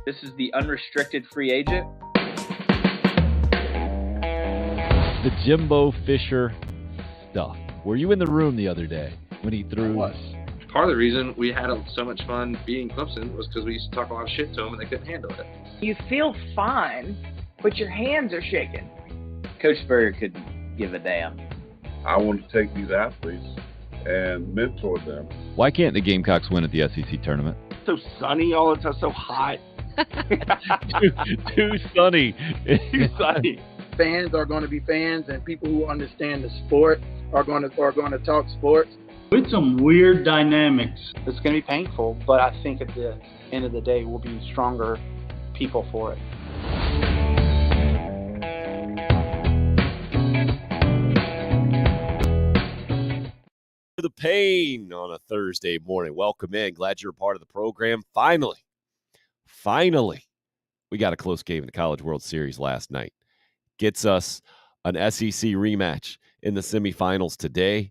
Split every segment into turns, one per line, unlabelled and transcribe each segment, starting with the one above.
This is the unrestricted free agent.
The Jimbo Fisher stuff. Were you in the room the other day when he threw?
I was. Part of the reason we had so much fun beating Clemson was because we used to talk a lot of shit to them and they couldn't handle it.
You feel fine, but your hands are shaking.
Coach Spurrier couldn't give a damn.
I want to take these athletes and mentor them.
Why can't the Gamecocks win at the SEC tournament?
So sunny all the time, so hot.
Too sunny.
Too sunny.
Fans are going to be fans, and people who understand the sport are going to talk sports.
With some weird dynamics.
It's going to be painful, but I think at the end of the day, we'll be stronger people for it.
The pain on a Thursday morning. Welcome in. Glad you're a part of the program. Finally, we got a close game in the College World Series last night. Gets us an SEC rematch in the semifinals today.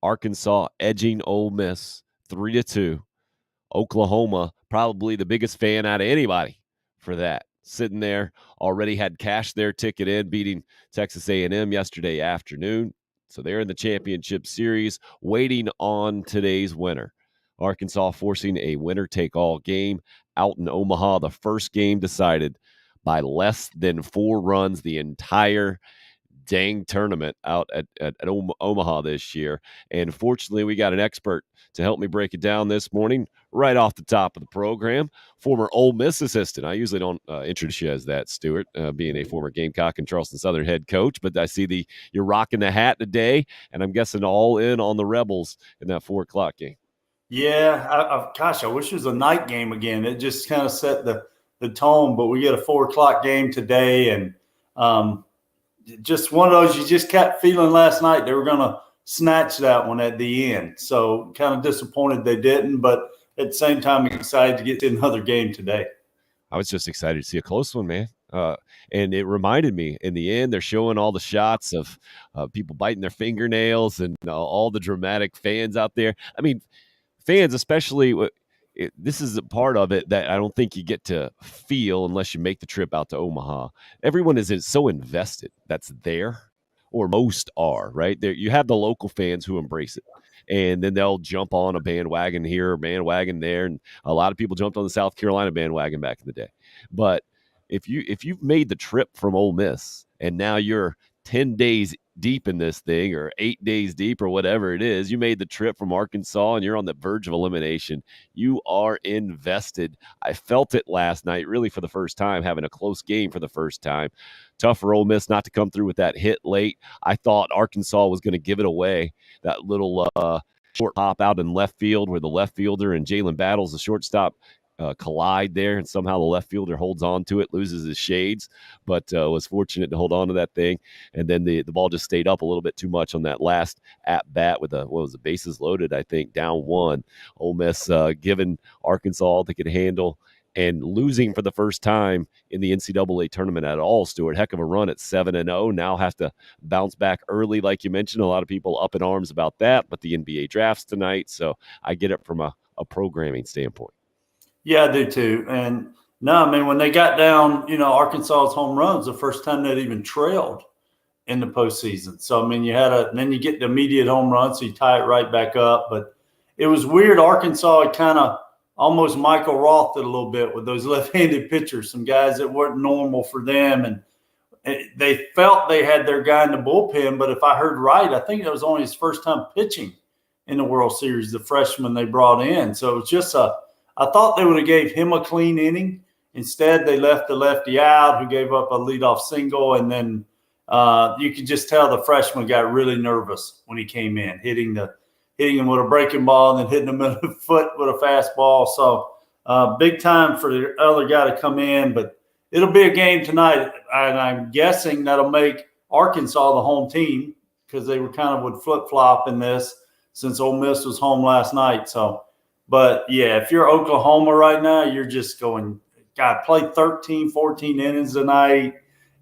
Arkansas edging Ole Miss 3-2. Oklahoma, probably the biggest fan out of anybody for that. Sitting there, already had cashed their ticket in, beating Texas A&M yesterday afternoon. So they're in the championship series, waiting on today's winner. Arkansas forcing a winner-take-all game out in Omaha. The first game decided by less than 4 runs the entire dang tournament out at Omaha this year. And fortunately, we got an expert to help me break it down this morning, right off the top of the program. Former Ole Miss assistant. I usually don't introduce you as that, Stuart, being a former Gamecock and Charleston Southern head coach, but I see you're rocking the hat today, and I'm guessing all in on the Rebels in that 4 o'clock game.
Yeah, I wish it was a night game again. It just kind of set the tone, but we get a 4 o'clock game today, and just one of those you just kept feeling last night they were going to snatch that one at the end. So kind of disappointed they didn't, but at the same time excited to get to another game today.
I was just excited to see a close one, man. And it reminded me, in the end, they're showing all the shots of people biting their fingernails and all the dramatic fans out there. I mean, fans especially – this is a part of it that I don't think you get to feel unless you make the trip out to Omaha. Everyone is so invested that's there, or most are, right? There, you have the local fans who embrace it, and then they'll jump on a bandwagon here or bandwagon there, and a lot of people jumped on the South Carolina bandwagon back in the day. But if you've made the trip from Ole Miss and now you're 10 days deep in this thing, or 8 days deep, or whatever it is, you made the trip from Arkansas and you're on the verge of elimination, you are invested. I felt it last night, really for the first time, having a close game for the first time. Tough for Ole Miss not to come through with that hit late. I thought Arkansas was going to give it away. That little short pop out in left field where the left fielder and Jalen Battles, the shortstop, collide there, and somehow the left fielder holds on to it, loses his shades, but was fortunate to hold on to that thing. And then the ball just stayed up a little bit too much on that last at bat with the bases loaded, I think, down 1. Ole Miss giving Arkansas all they could handle and losing for the first time in the NCAA tournament at all, Stuart. Heck of a run at 7-0. Now have to bounce back early, like you mentioned. A lot of people up in arms about that, but the NBA draft's tonight, so I get it from a programming standpoint.
Yeah, I do too. And no, I mean, when they got down, Arkansas's home runs, the first time they'd even trailed in the postseason. So, I mean, then you get the immediate home run, so you tie it right back up. But it was weird. Arkansas had kind of almost Michael Roth it a little bit with those left-handed pitchers, some guys that weren't normal for them. And they felt they had their guy in the bullpen. But if I heard right, I think it was only his first time pitching in the World Series, the freshman they brought in. So it was just I thought they would have gave him a clean inning. Instead, they left the lefty out, who gave up a leadoff single, and then you could just tell the freshman got really nervous when he came in, hitting him with a breaking ball and then hitting him in the foot with a fastball. So big time for the other guy to come in, but it'll be a game tonight, and I'm guessing that'll make Arkansas the home team because they were kind of would flip-flop in this since Ole Miss was home last night. So. But, yeah, if you're Oklahoma right now, you're just going, God, play 13, 14 innings tonight,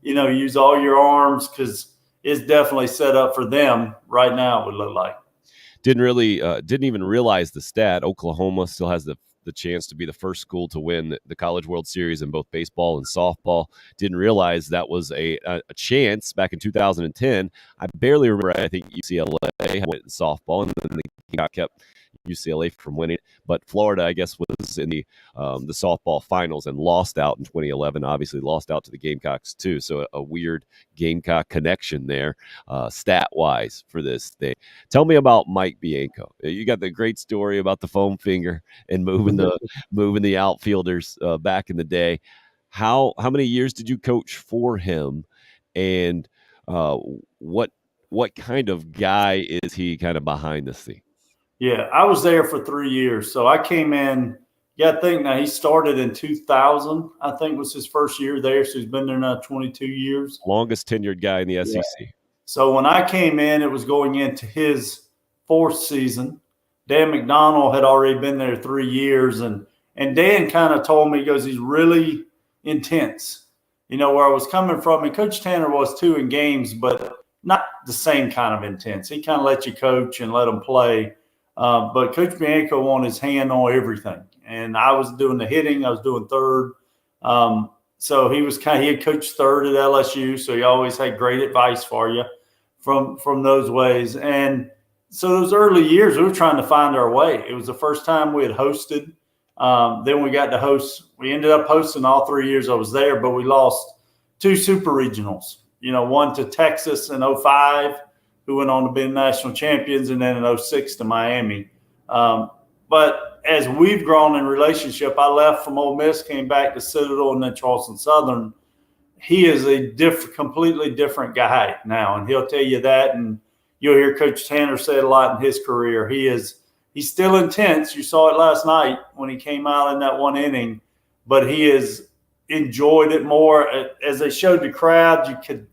use all your arms because it's definitely set up for them right now, it would look like.
Didn't even realize the stat. Oklahoma still has the the chance to be the first school to win the College World Series in both baseball and softball. Didn't realize that was a chance back in 2010. I barely remember. I think UCLA went in softball, and then they kept UCLA from winning. But Florida, I guess, was in the softball finals and lost out in 2011. Obviously, lost out to the Gamecocks too. So a weird Gamecock connection there, stat wise for this thing. Tell me about Mike Bianco. You got the great story about the foam finger and moving the outfielders back in the day. How many years did you coach for him, and what kind of guy is he kind of behind the scenes?
Yeah, I was there for 3 years. So I came in, I think now he started in 2000, I think was his first year there. So he's been there now 22 years.
Longest tenured guy in the SEC.
Yeah. So when I came in, it was going into his 4th season. Dan McDonald had already been there 3 years. And Dan kind of told me, he goes, he's really intense. Where I was coming from, and Coach Tanner was too in games, but not the same kind of intense. He kind of let you coach and let them play. But Coach Bianco wanted his hand on everything. And I was doing the hitting. I was doing third. So he had coached third at LSU. So he always had great advice for you from those ways. And so those early years, we were trying to find our way. It was the first time we had hosted. Then we got to host. We ended up hosting all 3 years I was there, but we lost 2 super regionals, one to Texas in 2005. Who went on to be national champions, and then in 2006 to Miami. But as we've grown in relationship, I left from Ole Miss, came back to Citadel, and then Charleston Southern. He is a completely different guy now, and he'll tell you that. And you'll hear Coach Tanner say it a lot in his career. He's still intense. You saw it last night when he came out in that one inning, but he has enjoyed it more. As they showed the crowd, you could.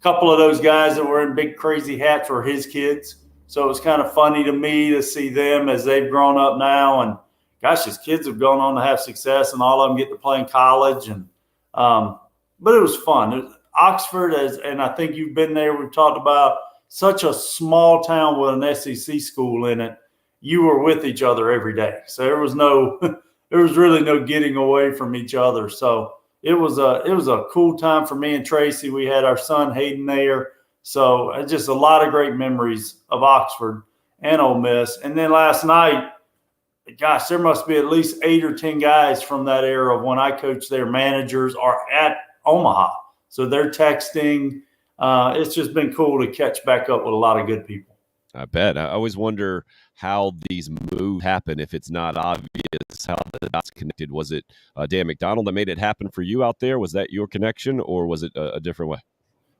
Couple of those guys that were in big crazy hats were his kids. So it was kind of funny to me to see them as they've grown up now. And gosh, his kids have gone on to have success, and all of them get to play in college. And but it was fun. Oxford, and I think you've been there, we've talked about such a small town with an SEC school in it. You were with each other every day. So there was really no getting away from each other. So it was a cool time for me and Tracy. We had our son Hayden there. So just a lot of great memories of Oxford and Ole Miss. And then last night, gosh, there must be at least 8 or 10 guys from that era of when I coached there. Managers are at Omaha. So they're texting. It's just been cool to catch back up with a lot of good people.
I bet. I always wonder how these moves happen if it's not obvious how the dots connected. Was it Dan McDonald that made it happen for you out there? Was that your connection, or was it a different way?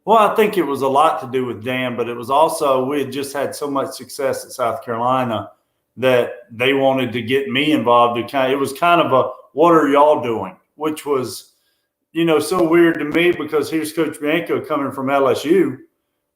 Well, I think it was a lot to do with Dan, but it was also we had just had so much success at South Carolina that they wanted to get me involved. It was kind of a what are y'all doing, which was so weird to me because here's Coach Bianco coming from LSU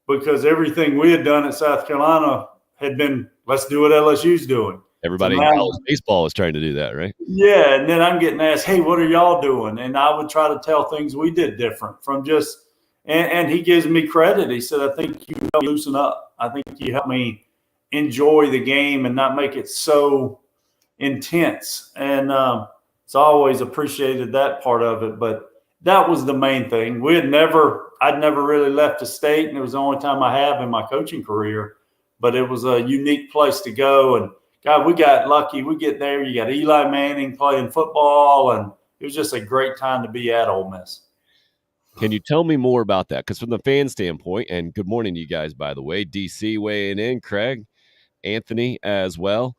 because everything we had done at South Carolina had been let's do what LSU's doing.
Everybody in college baseball was trying to do that, right?
Yeah, and then I'm getting asked, hey, what are y'all doing? And I would try to tell things we did different from just and he gives me credit. He said, I think you helped me loosen up. I think you helped me enjoy the game and not make it so intense. And so I always appreciated that part of it. But that was the main thing. I'd never really left the state, and it was the only time I have in my coaching career. But it was a unique place to go. And, God, we got lucky. We get there. You got Eli Manning playing football, and it was just a great time to be at Ole Miss.
Can you tell me more about that? Because from the fan standpoint, and good morning to you guys, by the way, DC weighing in, Craig, Anthony as well.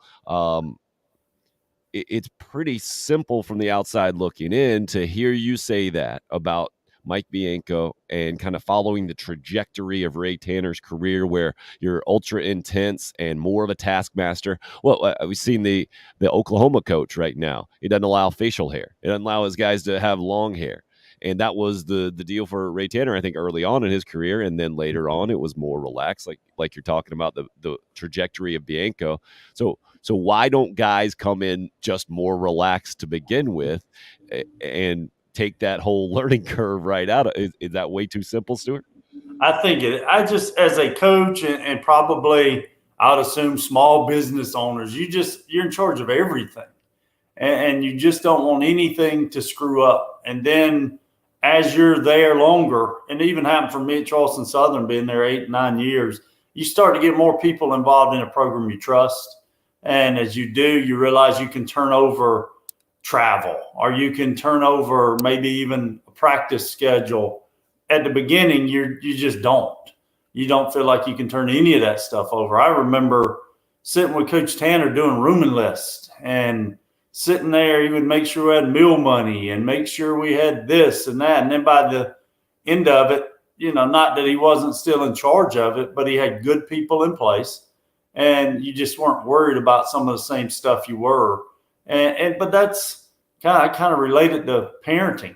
It's pretty simple from the outside looking in to hear you say that about Mike Bianco and kind of following the trajectory of Ray Tanner's career where you're ultra intense and more of a taskmaster. Well, we've seen the Oklahoma coach right now. He doesn't allow facial hair. He doesn't allow his guys to have long hair. And that was the deal for Ray Tanner, I think, early on in his career. And then later on, it was more relaxed, like you're talking about the trajectory of Bianco. So why don't guys come in just more relaxed to begin with and take that whole learning curve right out? Is that way too simple, Stuart?
I think I just, as a coach and probably I would assume small business owners, you're in charge of everything. and you just don't want anything to screw up. And then as you're there longer, and it even happened for me at Charleston Southern, being there 8, 9 years, you start to get more people involved in a program you trust. And as you do, you realize you can turn over travel, or you can turn over maybe even a practice schedule. At the beginning, you just don't. You don't feel like you can turn any of that stuff over. I remember sitting with Coach Tanner doing rooming lists, and sitting there, he would make sure we had meal money and make sure we had this and that. And then by the end of it, not that he wasn't still in charge of it, but he had good people in place, and you just weren't worried about some of the same stuff you were. But that's kind of related to parenting.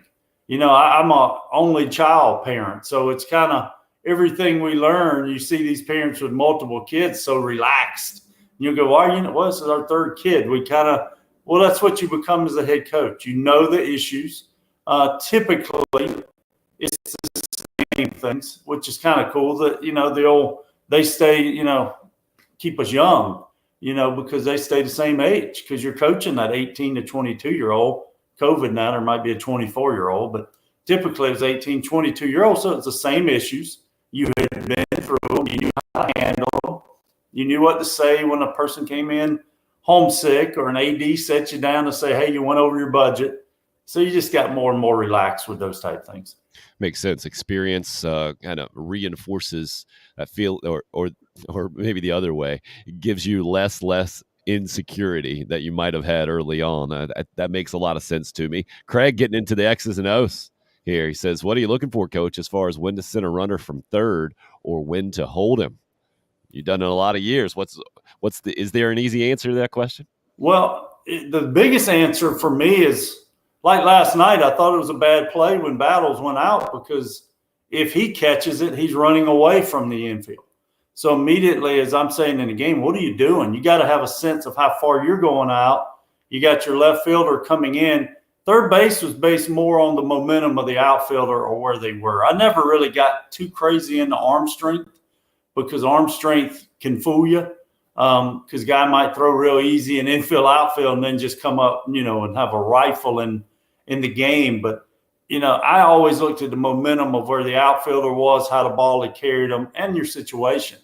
I'm a only child parent, so it's kind of everything we learn. You see these parents with multiple kids so relaxed. You go, why? This is our third kid. That's what you become as a head coach. You know the issues. Typically, it's the same things, which is kind of cool. That they stay, keep us young, because they stay the same age. Because you're coaching that 18 to 22-year-old. COVID now, there might be a 24-year-old, but typically it's 18, 22-year-old. So it's the same issues. You had been through them. You knew how to handle them. You knew what to say when a person came in homesick, or an AD set you down to say, hey, you went over your budget. So you just got more and more relaxed with those type things.
Makes sense. Experience kind of reinforces that feel, or maybe the other way, it gives you less insecurity that you might have had early on. That makes a lot of sense to me. Craig getting into the X's and O's here. He says, what are you looking for, Coach, as far as when to send a runner from third or when to hold him? You've done it a lot of years. Is there an easy answer to that question?
Well, the biggest answer for me is, like last night, I thought it was a bad play when Battles went out, because if he catches it, he's running away from the infield. So immediately, as I'm saying in the game, what are you doing? You got to have a sense of how far you're going out. You got your left fielder coming in. Third base was based more on the momentum of the outfielder or where they were. I never really got too crazy into arm strength, because arm strength can fool you. Because guy might throw real easy in infield, outfield, and then just come up, and have a rifle in the game. But, I always looked at the momentum of where the outfielder was, how the ball had carried them, and your situation.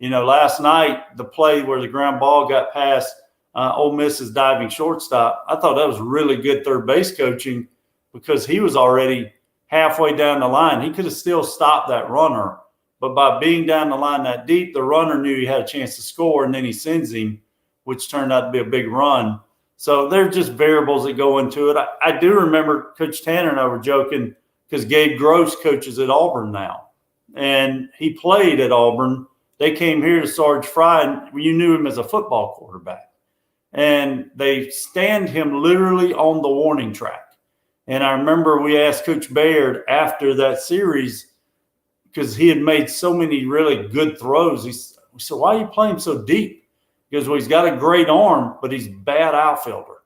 Last night, the play where the ground ball got past Ole Miss's diving shortstop, I thought that was really good third base coaching, because he was already halfway down the line. He could have still stopped that runner. But by being down the line that deep, the runner knew he had a chance to score, and then he sends him, which turned out to be a big run. So they're just variables that go into it. I do remember Coach Tanner and I were joking, because Gabe Gross coaches at Auburn now, and he played at Auburn. They came here to Sarge Fry, and you knew him as a football quarterback. And they stand him literally on the warning track. And I remember we asked Coach Baird after that series, because he had made so many really good throws. We said, why are you playing so deep? Because he's got a great arm, but he's a bad outfielder.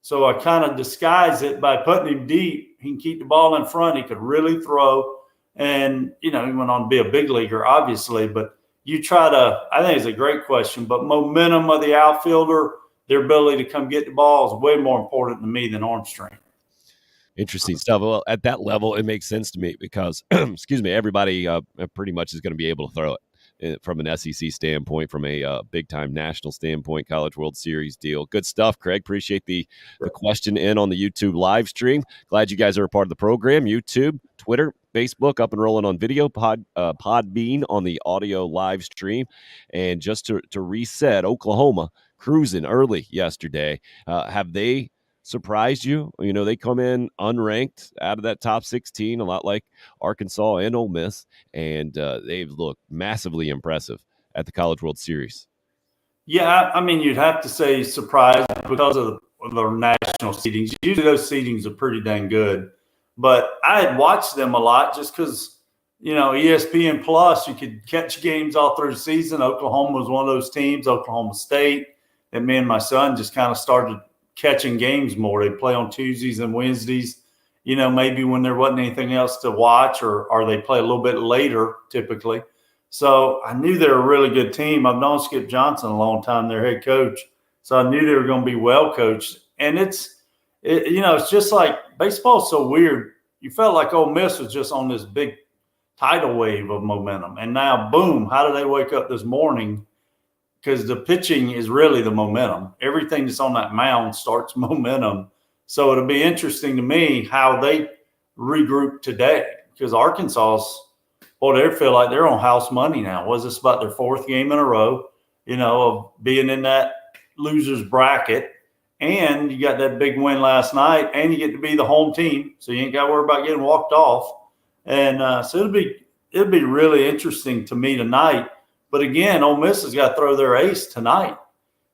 So I kind of disguise it by putting him deep. He can keep the ball in front. He could really throw. And, he went on to be a big leaguer, obviously. But I think it's a great question, but momentum of the outfielder, their ability to come get the ball is way more important to me than arm strength.
Interesting stuff. Well, at that level, it makes sense to me because, everybody pretty much is going to be able to throw it from an SEC standpoint, from a big-time national standpoint, College World Series deal. Good stuff, Craig. Appreciate the question in on the YouTube live stream. Glad you guys are a part of the program. YouTube, Twitter, Facebook, up and rolling on video, Podbean on the audio live stream. And just to reset, Oklahoma cruising early yesterday. Have they surprised you? They come in unranked out of that top 16, a lot like Arkansas and Ole Miss, and they've looked massively impressive at the College World Series.
Yeah, you'd have to say surprised because of the national seedings. Usually those seedings are pretty dang good, but I had watched them a lot just because, ESPN Plus, you could catch games all through the season. Oklahoma was one of those teams, Oklahoma State, and me and my son just kind of started catching games more. They play on Tuesdays and Wednesdays, maybe when there wasn't anything else to watch, or they play a little bit later typically. So I knew they were a really good team. I've known Skip Johnson a long time, their head coach. So I knew they were going to be well coached. And it's just like baseball's so weird. You felt like Ole Miss was just on this big tidal wave of momentum. And now, boom, how do they wake up this morning? Because the pitching is really the momentum. Everything that's on that mound starts momentum. So it'll be interesting to me how they regroup today, because Arkansas's, they feel like they're on house money now. Was this about their fourth game in a row, of being in that loser's bracket? And you got that big win last night, and you get to be the home team, so you ain't got to worry about getting walked off. And so it'll be really interesting to me tonight. But again, Ole Miss has got to throw their ace tonight.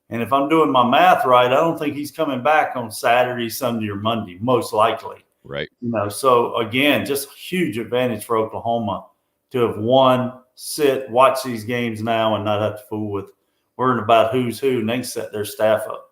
And if I'm doing my math right, I don't think he's coming back on Saturday, Sunday, or Monday, most likely.
Right.
So again, just a huge advantage for Oklahoma to have won, sit, watch these games now, and not have to fool with worrying about who's who, and they can set their staff up.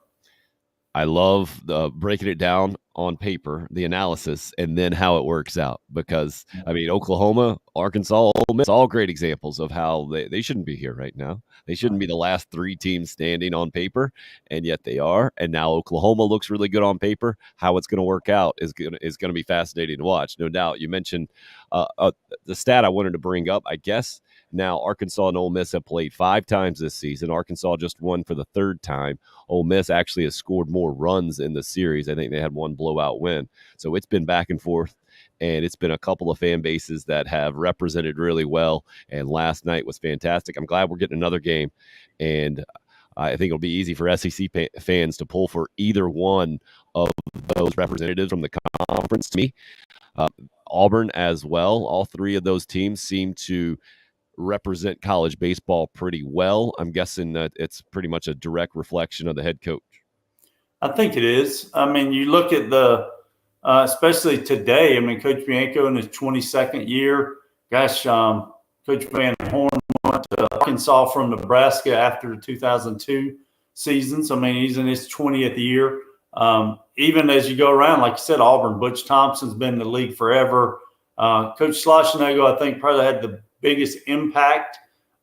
I love breaking it down on paper, the analysis, and then how it works out. Because, Oklahoma, Arkansas, Ole Miss, all great examples of how they shouldn't be here right now. They shouldn't be the last three teams standing on paper, and yet they are. And now Oklahoma looks really good on paper. How it's going to work out is going to be fascinating to watch, no doubt. You mentioned the stat I wanted to bring up, I guess. Now, Arkansas and Ole Miss have played 5 times this season. Arkansas just won for the 3rd time. Ole Miss actually has scored more runs in the series. I think they had one blowout win. So it's been back and forth, and it's been a couple of fan bases that have represented really well, and last night was fantastic. I'm glad we're getting another game, and I think it'll be easy for SEC fans to pull for either one of those representatives from the conference. To me, Auburn as well. All 3 of those teams seem to represent college baseball pretty well. I'm guessing that it's pretty much a direct reflection of the head coach.
I think it is. You look at the especially today. Coach Bianco in his 22nd year. Gosh, Coach Van Horn went to Arkansas from Nebraska after the 2002 season. So, he's in his 20th year. Even as you go around, like you said, Auburn, Butch Thompson's been in the league forever. Coach Schlossnagle, I think, probably had the biggest impact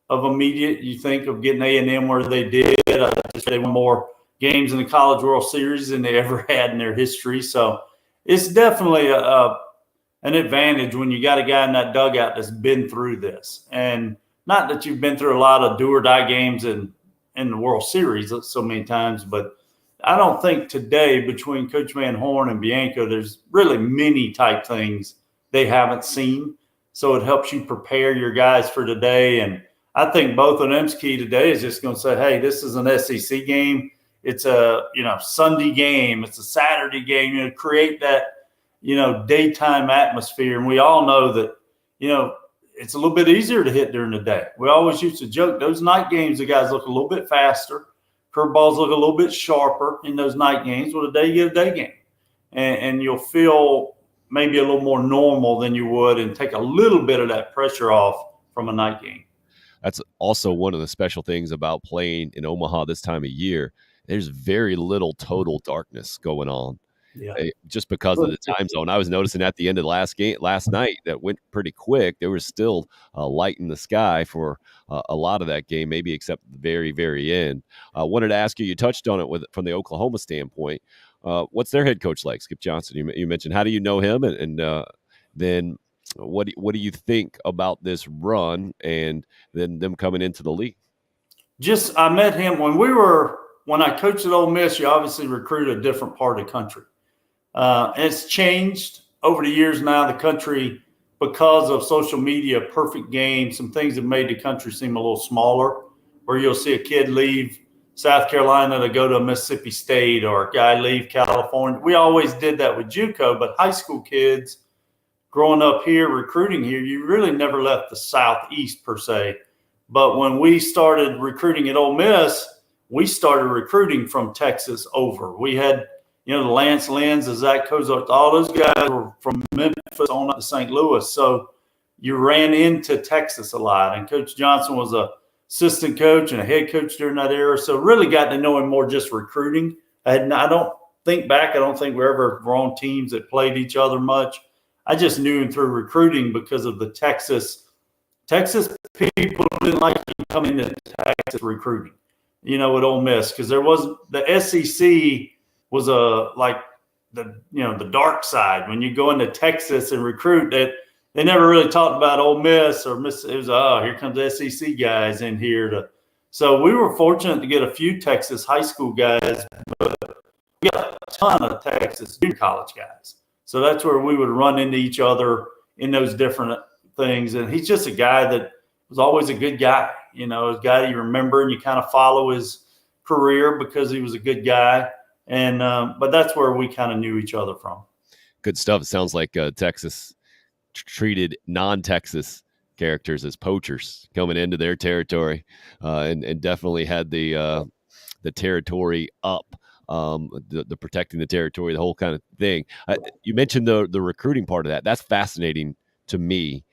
of immediate, you think, of getting A&M where they did. They won more games in the College World Series than they ever had in their history. So it's definitely an advantage when you got a guy in that dugout that's been through this. And not that you've been through a lot of do-or-die games in the World Series so many times, but I don't think today between Coach Van Horn and Bianco, there's really many type things they haven't seen. So it helps you prepare your guys for today. And I think both of them's key today is just going to say, hey, this is an SEC game. It's a, Sunday game. It's a Saturday game. Create that, daytime atmosphere. And we all know that, it's a little bit easier to hit during the day. We always used to joke those night games, the guys look a little bit faster. Curveballs look a little bit sharper in those night games. Well, today you get a day game. And you'll feel maybe a little more normal than you would and take a little bit of that pressure off from a night game.
That's also one of the special things about playing in Omaha this time of year. There's very little total darkness going on.
Yeah.
Just because of the time zone. I was noticing at the end of last night that went pretty quick. There was still light in the sky for a lot of that game, maybe except the very, very end. I wanted to ask you, you touched on it from the Oklahoma standpoint. What's their head coach like, Skip Johnson? You mentioned, how do you know him? And then what do you think about this run and then them coming into the league?
I met him when I coached at Ole Miss. You obviously recruit a different part of the country. It's changed over the years now, the country, because of social media, perfect game. Some things have made the country seem a little smaller, where you'll see a kid leave South Carolina to go to Mississippi State, or a guy leave California. We always did that with JUCO, but high school kids growing up here, recruiting here, you really never left the Southeast per se. But when we started recruiting at Ole Miss, we started recruiting from Texas over. We had, the Lance Lynn's, the Zach Kozart, all those guys were from Memphis on up to St. Louis. So you ran into Texas a lot. And Coach Johnson was a assistant coach and a head coach during that era. So really got to know him more just recruiting. I don't think we ever were on teams that played each other much. I just knew him through recruiting because of the Texas people didn't like him coming into Texas recruiting, with Ole Miss, because there wasn't the SEC was the dark side. When you go into Texas and recruit, that they never really talked about Ole Miss or Miss. It was here comes SEC guys in here So we were fortunate to get a few Texas high school guys, but we got a ton of Texas junior college guys. So that's where we would run into each other in those different things. And he's just a guy that was always a good guy. A guy you remember and you kind of follow his career because he was a good guy. And but that's where we kind of knew each other from.
Good stuff. It sounds like Texas treated non-Texas characters as poachers coming into their territory, and definitely had the territory up, the protecting the territory, the whole kind of thing. You mentioned the recruiting part of that. That's fascinating to me,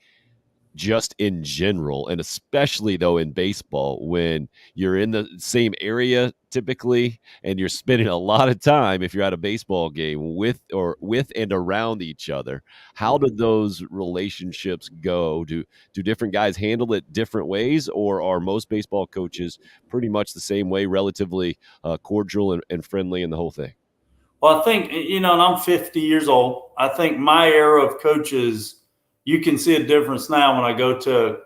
just in general, and especially though in baseball, when you're in the same area typically and you're spending a lot of time, if you're at a baseball game, with and around each other. How do those relationships go? Do different guys handle it different ways, or are most baseball coaches pretty much the same way, relatively cordial and friendly in the whole thing?
Well, I think, and I'm 50 years old. I think my era of coaches, you can see a difference now when I go to,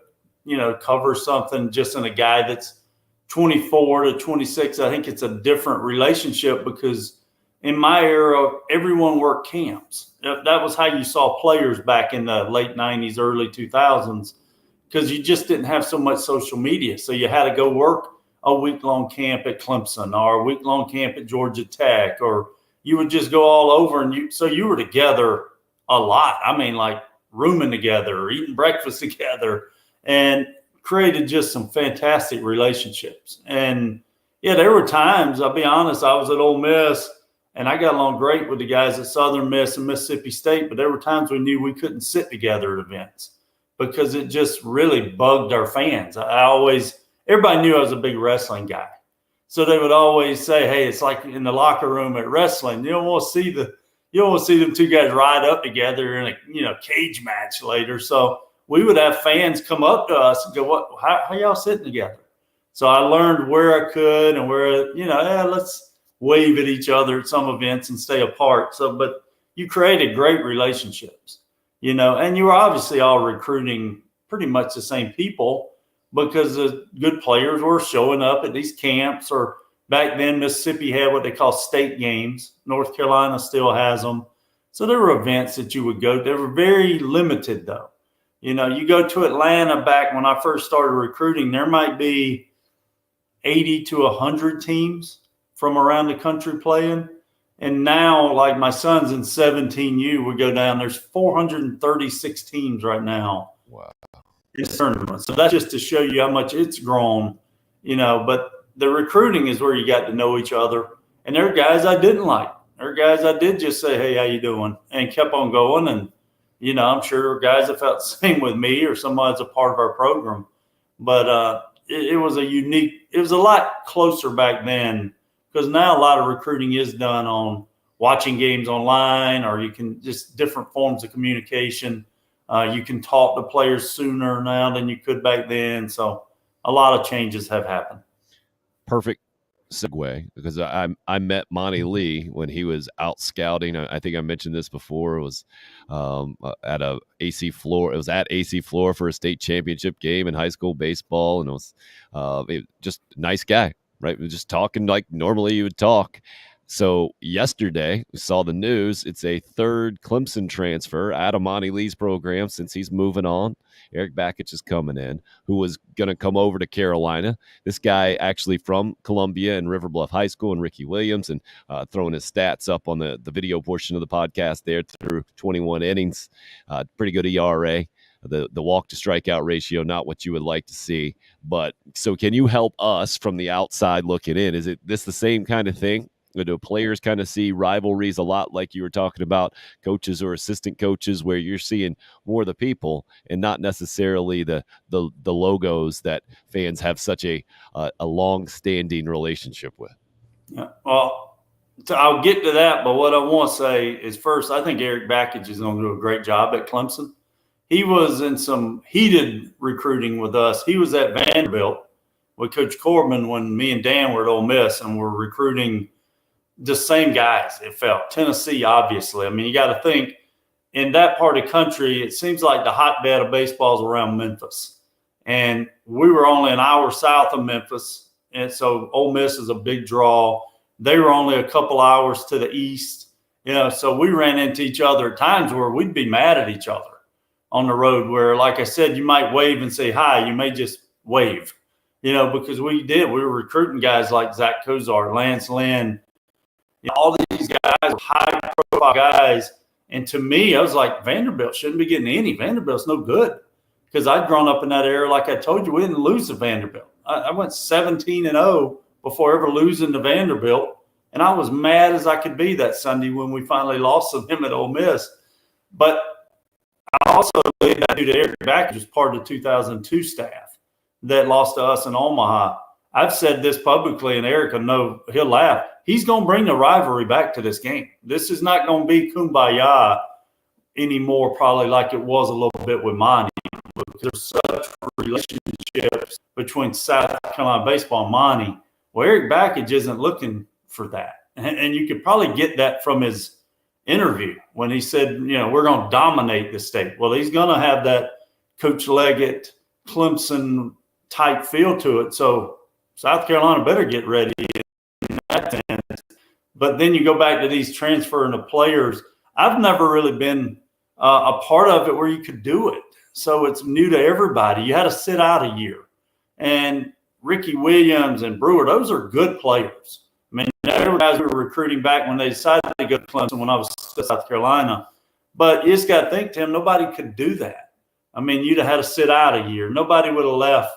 cover something just in a guy that's 24 to 26. I think it's a different relationship because in my era, everyone worked camps. That was how you saw players back in the late 90s, early 2000s, because you just didn't have so much social media. So you had to go work a week-long camp at Clemson or a week-long camp at Georgia Tech, or you would just go all over. And so you were together a lot. I mean, like, rooming together, eating breakfast together, and created just some fantastic relationships. And there were times, I'll be honest, I was at Ole Miss and I got along great with the guys at Southern Miss and Mississippi State, but there were times we knew we couldn't sit together at events because it just really bugged our fans. Everybody knew I was a big wrestling guy. So they would always say, hey, it's like in the locker room at wrestling. You don't want to see them two guys ride up together in a cage match later. So we would have fans come up to us and go, how y'all sitting together? So I learned where I could and where, let's wave at each other at some events and stay apart. So, but you created great relationships, and you were obviously all recruiting pretty much the same people because the good players were showing up at these camps. Or back then, Mississippi had what they call state games. North Carolina still has them. So there were events that you would go. They were very limited, though. You go to Atlanta back when I first started recruiting, there might be 80 to 100 teams from around the country playing. And now, like my son's in 17U, we go down, there's 436 teams right now.
Wow.
In this tournament. So that's just to show you how much it's grown, but the recruiting is where you got to know each other. And there are guys I didn't like. There are guys I did just say, hey, how you doing? And kept on going. And, I'm sure there were guys that felt the same with me or somebody that's a part of our program. But it was a lot closer back then, because now a lot of recruiting is done on watching games online, or you can just different forms of communication. You can talk to players sooner now than you could back then. So a lot of changes have happened.
Perfect segue, because I met Monty Lee when he was out scouting. I think I mentioned this before. It was at a AC floor. It was at AC floor for a state championship game in high school baseball, and it was just a nice guy, right? Just talking like normally you would talk. So yesterday we saw the news. It's a third Clemson transfer out of Monty Lee's program since he's moving on. Eric Bakich is coming in, who was going to come over to Carolina. This guy actually from Columbia and River Bluff High School, and Ricky Williams, and throwing his stats up on the video portion of the podcast there through 21 innings. Pretty good ERA. The walk to strikeout ratio, not what you would like to see. But so can you help us from the outside looking in? Is this the same kind of thing? Do players kind of see rivalries a lot like you were talking about, coaches or assistant coaches, where you're seeing more of the people and not necessarily the logos that fans have such a long-standing relationship with?
Yeah, well, I'll get to that, but what I want to say is first, I think Eric Bakich is going to do a great job at Clemson. He was in some heated recruiting with us. He was at Vanderbilt with Coach Corbin when me and Dan were at Ole Miss, and we're recruiting the same guys, it felt. Tennessee, obviously. I mean, you got to think, in that part of the country, it seems like the hotbed of baseball is around Memphis. And we were only an hour south of Memphis. And so Ole Miss is a big draw. They were only a couple hours to the east. So we ran into each other at times where we'd be mad at each other on the road, where, like I said, you might wave and say hi. You may just wave, because we were recruiting guys like Zach Kozar, Lance Lynn, all these guys were high-profile guys. And to me, I was like, Vanderbilt shouldn't be getting any. Vanderbilt's no good, because I'd grown up in that era. Like I told you, we didn't lose to Vanderbilt. I went 17-0 before ever losing to Vanderbilt, and I was mad as I could be that Sunday when we finally lost to them at Ole Miss. But I also believe that due to Eric Bakich, who's part of the 2002 staff that lost to us in Omaha. I've said this publicly, and Eric will know, he'll laugh. He's going to bring the rivalry back to this game. This is not going to be kumbaya anymore, probably like it was a little bit with Monty, because there's such relationships between South Carolina baseball and Monty. Well, Eric Bakich isn't looking for that. And you could probably get that from his interview when he said, we're going to dominate the state. Well, he's going to have that Coach Leggett, Clemson type feel to it. So South Carolina better get ready in that sense. But then you go back to these transferring of players. I've never really been a part of it where you could do it. So it's new to everybody. You had to sit out a year. And Ricky Williams and Brewer, those are good players. I mean, there were guys we were recruiting back when they decided to go to Clemson when I was in South Carolina. But you just got to think, Tim, nobody could do that. I mean, you'd have had to sit out a year. Nobody would have left,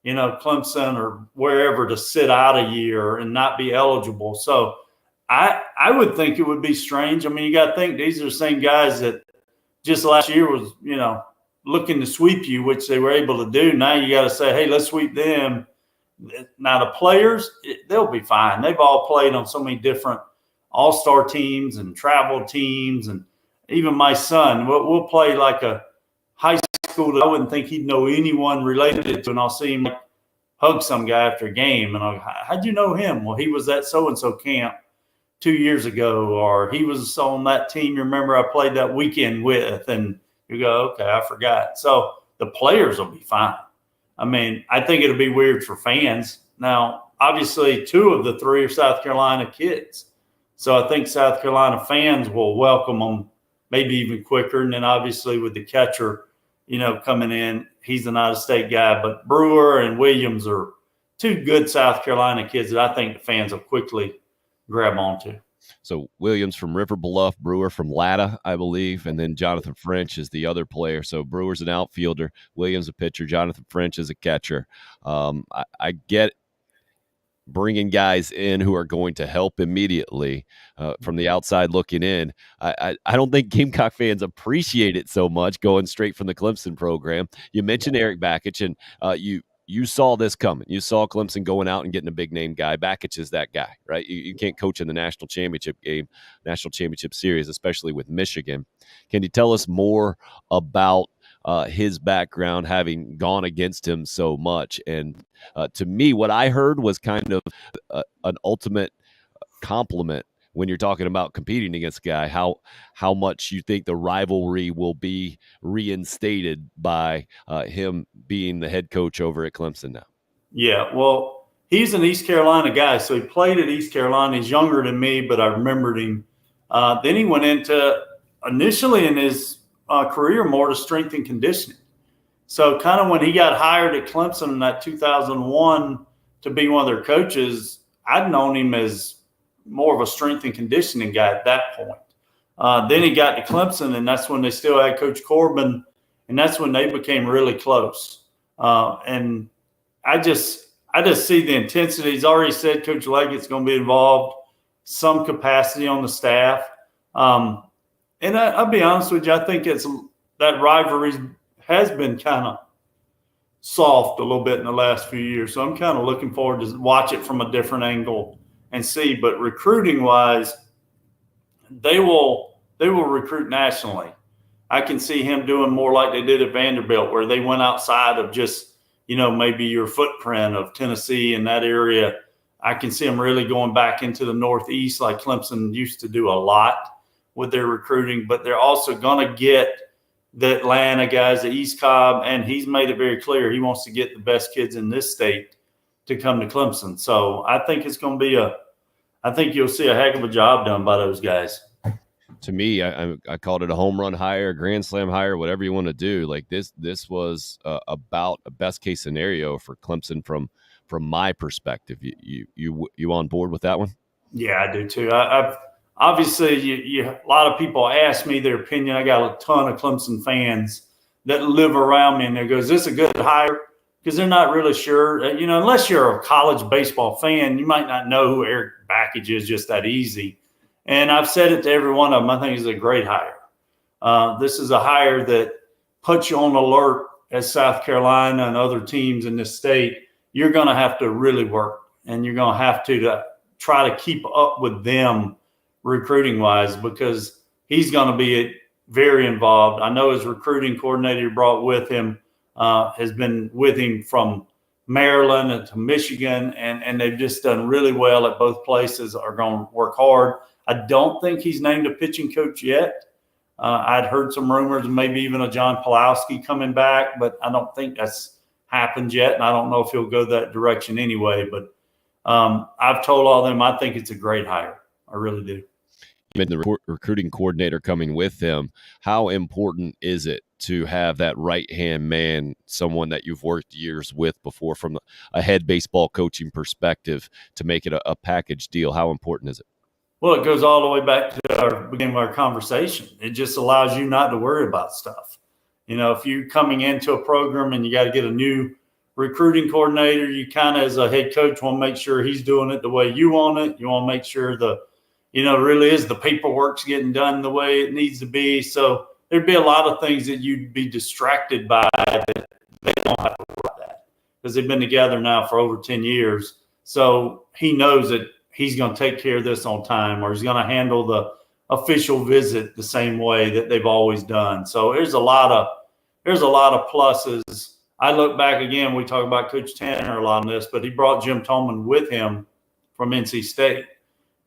Clemson or wherever to sit out a year and not be eligible. So I would think it would be strange. I mean, you got to think these are the same guys that just last year was, looking to sweep you, which they were able to do. Now you got to say, hey, let's sweep them. Now the players, they'll be fine. They've all played on so many different all-star teams and travel teams. And even my son, we'll play like a high school that I wouldn't think he'd know anyone related to. And I'll see him hug some guy after a game. And I'll, how'd you know him? Well, he was at so-and-so camp 2 years ago, or he was on that team you remember I played that weekend with. And you go, okay, I forgot. So the players will be fine. I mean, I think it'll be weird for fans. Now, obviously, 2 of the 3 are South Carolina kids. So I think South Carolina fans will welcome them maybe even quicker. And then obviously with the catcher, coming in, he's an out-of-state guy. But Brewer and Williams are 2 good South Carolina kids that I think the fans will quickly grab onto.
So Williams from River Bluff, Brewer from Latta, I believe, and then Jonathan French is the other player. So Brewer's an outfielder, Williams a pitcher, Jonathan French is a catcher. I get bringing guys in who are going to help immediately from the outside looking in. I don't think Gamecock fans appreciate it so much going straight from the Clemson program. You mentioned Eric Bakich, and you saw this coming. You saw Clemson going out and getting a big-name guy. Bakich is that guy, right? You can't coach in the national championship game, national championship series, especially with Michigan. Can you tell us more about his background, having gone against him so much? And to me, what I heard was kind of an ultimate compliment when you're talking about competing against a guy, how much you think the rivalry will be reinstated by him being the head coach over at Clemson now.
Yeah, well, he's an East Carolina guy, so he played at East Carolina. He's younger than me, but I remembered him. Then he went into, initially in his career, more to strength and conditioning. So kind of when he got hired at Clemson in that 2001 to be one of their coaches, I'd known him as more of a strength and conditioning guy at that point. Then he got to Clemson, and that's when they still had Coach Corbin, and that's when they became really close. And I just see the intensity. He's already said Coach Leggett's going to be involved, some capacity on the staff. And I'll be honest with you, I think that rivalry has been kind of soft a little bit in the last few years. So I'm kind of looking forward to watch it from a different angle and see. But recruiting wise, they will recruit nationally. I can see him doing more like they did at Vanderbilt, where they went outside of just, maybe your footprint of Tennessee and that area. I can see them really going back into the Northeast like Clemson used to do a lot with their recruiting, but they're also going to get the Atlanta guys, the East Cobb, and he's made it very clear he wants to get the best kids in this state to come to Clemson. So I think it's going to be I think you'll see a heck of a job done by those guys.
To me, I called it a home run hire, grand slam hire, whatever you want to do. Like this was about a best case scenario for Clemson from my perspective. You on board with that one?
Yeah, I do too. I've obviously a lot of people ask me their opinion. I got a ton of Clemson fans that live around me, and they go, "Is this a good hire?" Because they're not really sure. Unless you're a college baseball fan, you might not know who Eric Bakich is just that easy. And I've said it to every one of them. I think it's a great hire. This is a hire that puts you on alert as South Carolina and other teams in this state. You're going to have to really work, and you're going to have to try to keep up with them recruiting-wise, because he's going to be very involved. I know his recruiting coordinator he brought with him has been with him from Maryland and to Michigan, and they've just done really well at both places, are going to work hard. I don't think he's named a pitching coach yet. I'd heard some rumors, maybe even a John Pulowski coming back, but I don't think that's happened yet, and I don't know if he'll go that direction anyway. But I've told all of them I think it's a great hire. I really do.
You mentioned the recruiting coordinator coming with him. How important is it to have that right-hand man, someone that you've worked years with before from a head baseball coaching perspective, to make it a package deal? How important is it?
Well, it goes all the way back to the beginning of our conversation. It just allows you not to worry about stuff. If you're coming into a program and you got to get a new recruiting coordinator, you kind of, as a head coach, want to make sure he's doing it the way you want it. You want to make sure really is the paperwork's getting done the way it needs to be. So there'd be a lot of things that you'd be distracted by that they don't have to worry about that, because they've been together now for over 10 years. So he knows that he's going to take care of this on time, or he's going to handle the official visit the same way that they've always done. So there's a lot of pluses. I look back again, we talk about Coach Tanner a lot on this, but he brought Jim Tolman with him from NC State.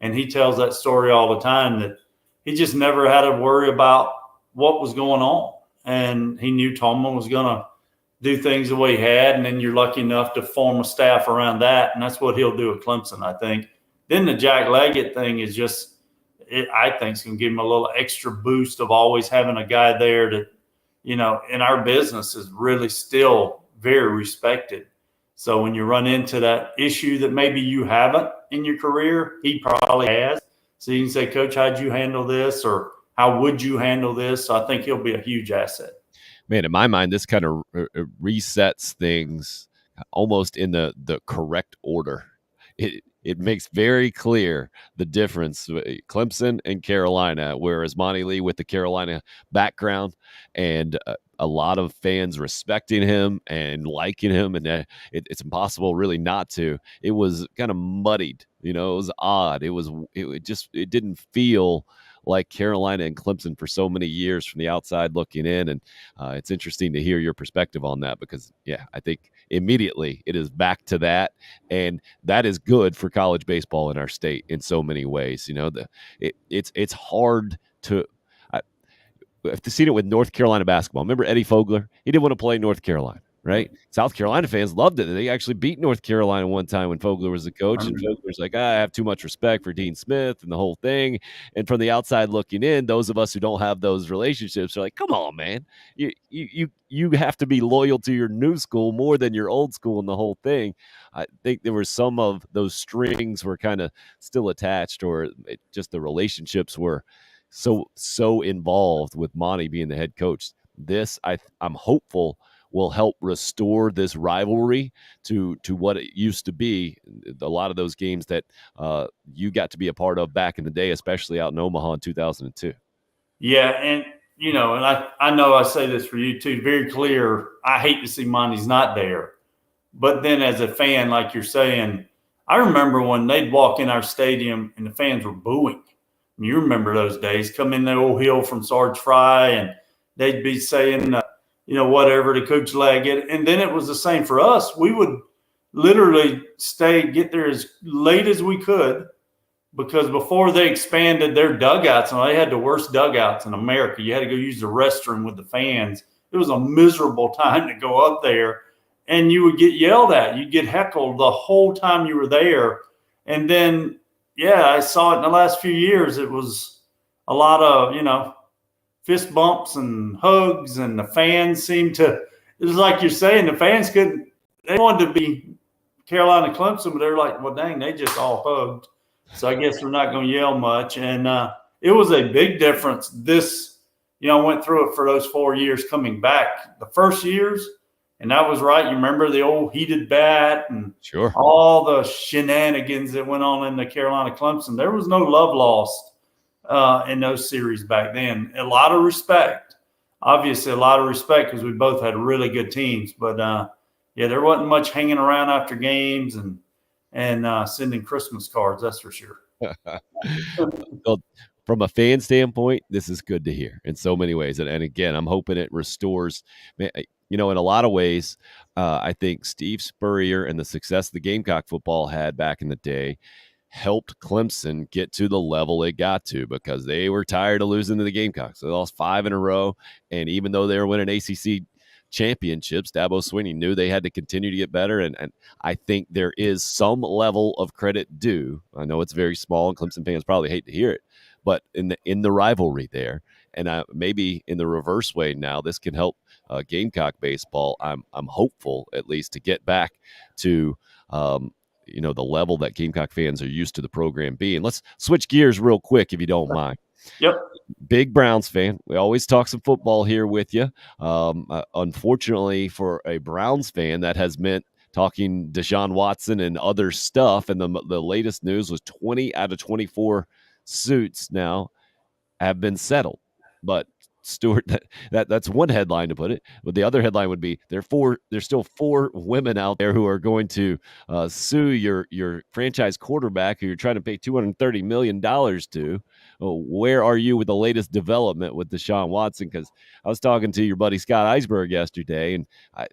And he tells that story all the time, that he just never had to worry about what was going on. And he knew Tolman was going to do things the way he had. And then you're lucky enough to form a staff around that. And that's what he'll do at Clemson, I think. Then the Jack Leggett thing is just, I think it's going to give him a little extra boost of always having a guy there that, in our business is really still very respected. So when you run into that issue that maybe you haven't in your career, he probably has. So you can say, Coach, how'd you handle this? Or how would you handle this? So I think he'll be a huge asset.
Man, in my mind, this kind of resets things almost in the correct order. It makes very clear the difference, Clemson and Carolina, whereas Monty Lee with the Carolina background and a lot of fans respecting him and liking him, and it's impossible really not to. It was kind of muddied, it was odd. It didn't feel like Carolina and Clemson for so many years from the outside looking in. And it's interesting to hear your perspective on that, because, I think immediately it is back to that. And that is good for college baseball in our state in so many ways. It's hard to – I've seen it with North Carolina basketball. Remember Eddie Fogler? He didn't want to play North Carolina. Right? South Carolina fans loved it. They actually beat North Carolina one time when Fogler was the coach, and Fogler's like, I have too much respect for Dean Smith and the whole thing. And from the outside looking in, those of us who don't have those relationships are like, come on, man. You have to be loyal to your new school more than your old school and the whole thing. I think there were some of those strings were kind of still attached, or just the relationships were so involved with Monty being the head coach. This, I'm hopeful, will help restore this rivalry to what it used to be. A lot of those games that you got to be a part of back in the day, especially out in Omaha in 2002.
Yeah, and and I know I say this for you too, very clear. I hate to see Monty's not there, but then as a fan, like you're saying, I remember when they'd walk in our stadium and the fans were booing. And you remember those days, come in the old hill from Sarge Fry, and they'd be saying, whatever to Coach Leggett. And then it was the same for us. We would literally get there as late as we could, because before they expanded their dugouts, and they had the worst dugouts in America. You had to go use the restroom with the fans. It was a miserable time to go up there, and you would get yelled at. You'd get heckled the whole time you were there. And then, yeah, I saw it in the last few years. It was a lot of, fist bumps and hugs, and the fans seemed to, it was like you're saying, the fans they wanted to be Carolina and Clemson, but they're like, well, dang, they just all hugged. So I guess we're not going to yell much. And it was a big difference. This, I went through it for those 4 years coming back. The first years, and that was right. You remember the old heated bat and
Sure.
all the shenanigans that went on in the Carolina Clemson. There was no love lost in those series back then. A lot of respect. Obviously, a lot of respect because we both had really good teams. But, there wasn't much hanging around after games and sending Christmas cards, that's for sure.
Well, from a fan standpoint, this is good to hear in so many ways. And again, I'm hoping it restores, in a lot of ways, I think Steve Spurrier and the success the Gamecock football had back in the day helped Clemson get to the level it got to because they were tired of losing to the Gamecocks. They lost 5 in a row. And even though they were winning ACC championships, Dabo Swinney knew they had to continue to get better. And I think there is some level of credit due. I know it's very small and Clemson fans probably hate to hear it, but in the rivalry there, and maybe in the reverse way now, this can help Gamecock baseball. I'm hopeful at least to get back to the level that Gamecock fans are used to the program being. Let's switch gears real quick if you don't mind.
Yep.
Big Browns fan. We always talk some football here with you. Unfortunately for a Browns fan, that has meant talking Deshaun Watson and other stuff. And the latest news was 20 out of 24 suits now have been settled. But Stuart, that's one headline to put it. But the other headline would be there's still 4 women out there who are going to sue your franchise quarterback who you're trying to pay $230 million to. Where are you with the latest development with Deshaun Watson? Because I was talking to your buddy Scott Eisberg yesterday, and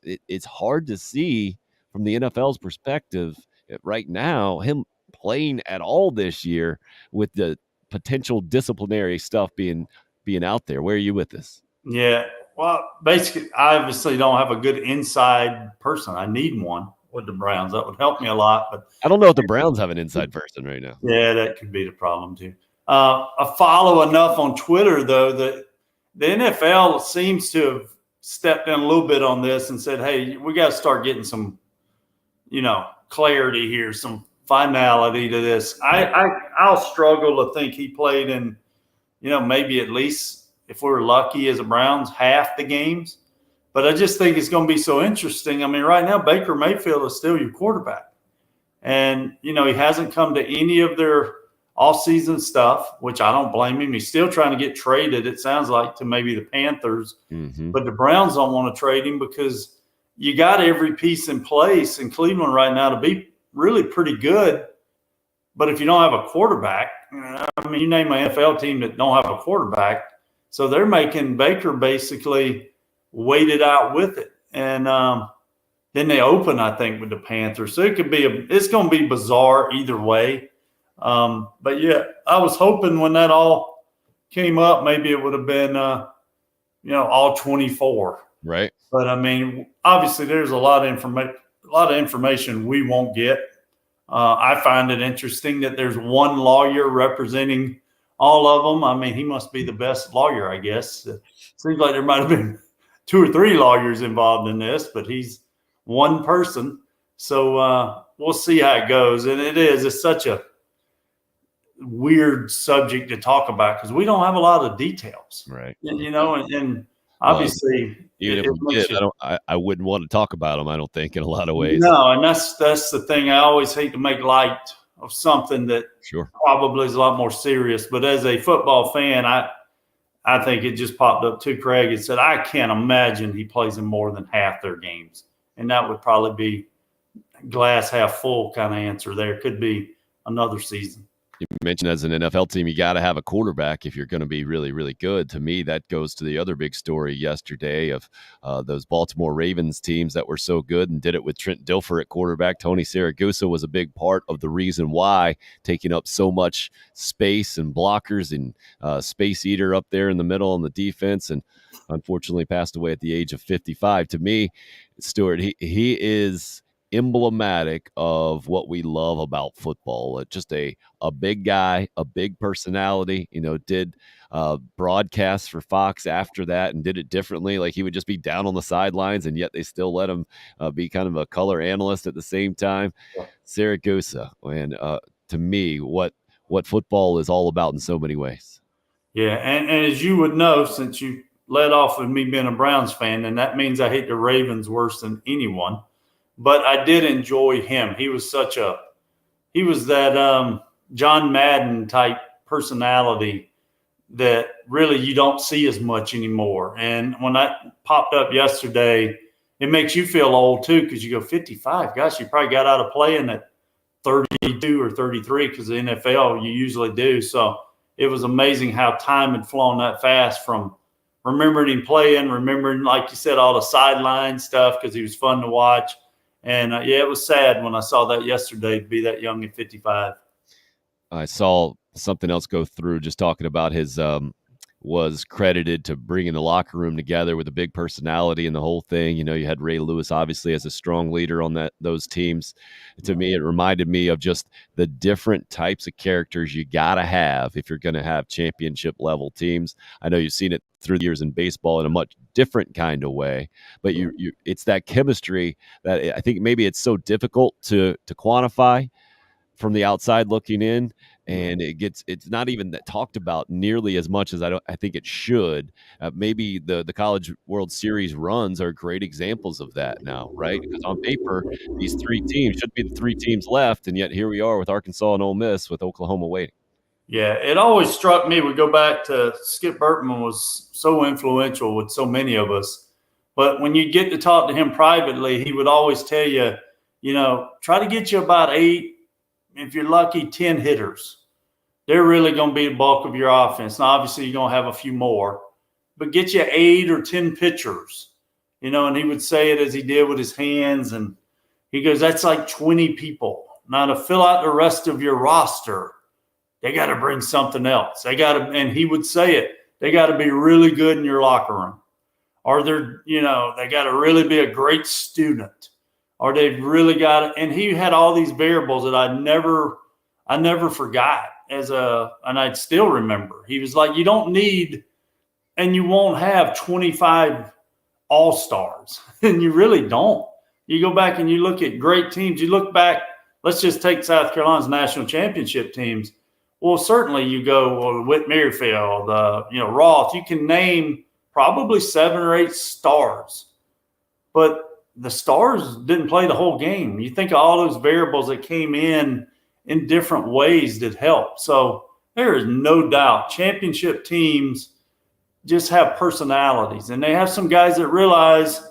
it's hard to see from the NFL's perspective right now him playing at all this year with the potential disciplinary stuff being out there. Where are you with this?
Yeah. Well, basically, I obviously don't have a good inside person. I need one with the Browns. That would help me a lot. But
I don't know if the Browns have an inside person right now.
Yeah, that could be the problem too. I follow enough on Twitter, though, that the NFL seems to have stepped in a little bit on this and said, hey, we got to start getting some, clarity here, some finality to this. I'll struggle to think he played in, maybe at least, if we were lucky as a Browns, half the games. But I just think it's going to be so interesting. I mean, right now, Baker Mayfield is still your quarterback. And, he hasn't come to any of their off-season stuff, which I don't blame him. He's still trying to get traded, it sounds like, to maybe the Panthers.
Mm-hmm.
But the Browns don't want to trade him because you got every piece in place in Cleveland right now to be really pretty good. But if you don't have a quarterback, you name an NFL team that don't have a quarterback. So they're making Baker basically wait it out with it. And then they open, I think, with the Panthers. So it's going to be bizarre either way. But yeah, I was hoping when that all came up, maybe it would have been, all 24.
Right.
But obviously there's a lot of information we won't get. I find it interesting that there's one lawyer representing all of them. He must be the best lawyer, I guess. It seems like there might have been 2 or 3 lawyers involved in this, but he's one person. So we'll see how it goes. And it's such a weird subject to talk about because we don't have a lot of details,
right?
And obviously,
even if we did, I wouldn't want to talk about them. I don't think in a lot of ways.
No, and that's the thing. I always hate to make light of something that probably is a lot more serious. But as a football fan, I think it just popped up to Craig and said, I can't imagine he plays in more than half their games, and that would probably be glass half full kind of answer. There could be another season.
You mentioned as an NFL team, you got to have a quarterback if you're going to be really, really good. To me, that goes to the other big story yesterday of those Baltimore Ravens teams that were so good and did it with Trent Dilfer at quarterback. Tony Siragusa was a big part of the reason why, taking up so much space and blockers and space eater up there in the middle on the defense, and unfortunately passed away at the age of 55. To me, Stuart, he is emblematic of what we love about football. Just a big guy, a big personality, did broadcasts for Fox after that and did it differently. Like he would just be down on the sidelines, and yet they still let him be kind of a color analyst at the same time. Siragusa, and to me, what football is all about in so many ways.
Yeah, and as you would know, since you led off with me being a Browns fan, and that means I hate the Ravens worse than anyone. But I did enjoy him. He was that John Madden type personality that really you don't see as much anymore. And when that popped up yesterday, it makes you feel old too, because you go 55. Gosh, you probably got out of playing at 32 or 33, because the NFL you usually do. So it was amazing how time had flown that fast from remembering him playing, remembering, like you said, all the sideline stuff, because he was fun to watch. And, it was sad when I saw that yesterday, to be that young at 55.
I saw something else go through just talking about his was credited to bringing the locker room together with a big personality and the whole thing. You had Ray Lewis, obviously, as a strong leader on those teams. To me, it reminded me of just the different types of characters you got to have if you're going to have championship-level teams. I know you've seen it through the years in baseball in a much different kind of way, but it's that chemistry that I think maybe it's so difficult to quantify from the outside looking in, and it's not even talked about nearly as much as I think it should. Maybe the College World Series runs are great examples of that now, right? Because on paper, these three teams should be the three teams left, and yet here we are with Arkansas and Ole Miss with Oklahoma waiting.
Yeah, it always struck me. We go back to Skip Bertman was so influential with so many of us. But when you get to talk to him privately, he would always tell you, try to get you about 8, if you're lucky, 10 hitters. They're really going to be the bulk of your offense. Now, obviously, you're going to have a few more, but get you 8 or 10 pitchers, and he would say it as he did with his hands. And he goes, that's like 20 people. Now, to fill out the rest of your roster, they got to bring something else. And he would say it, they got to be really good in your locker room. Or they got to really be a great student. Or they've really got it. And he had all these variables that I never forgot and I'd still remember. He was like, you don't need, and you won't have 25 all-stars. And you really don't. You go back and you look at great teams. You look back, let's just take South Carolina's national championship teams. Well, certainly you go Whit Merrifield, Roth. You can name probably 7 or 8 stars. But the stars didn't play the whole game. You think of all those variables that came in different ways that helped. So there is no doubt championship teams just have personalities. And they have some guys that realize,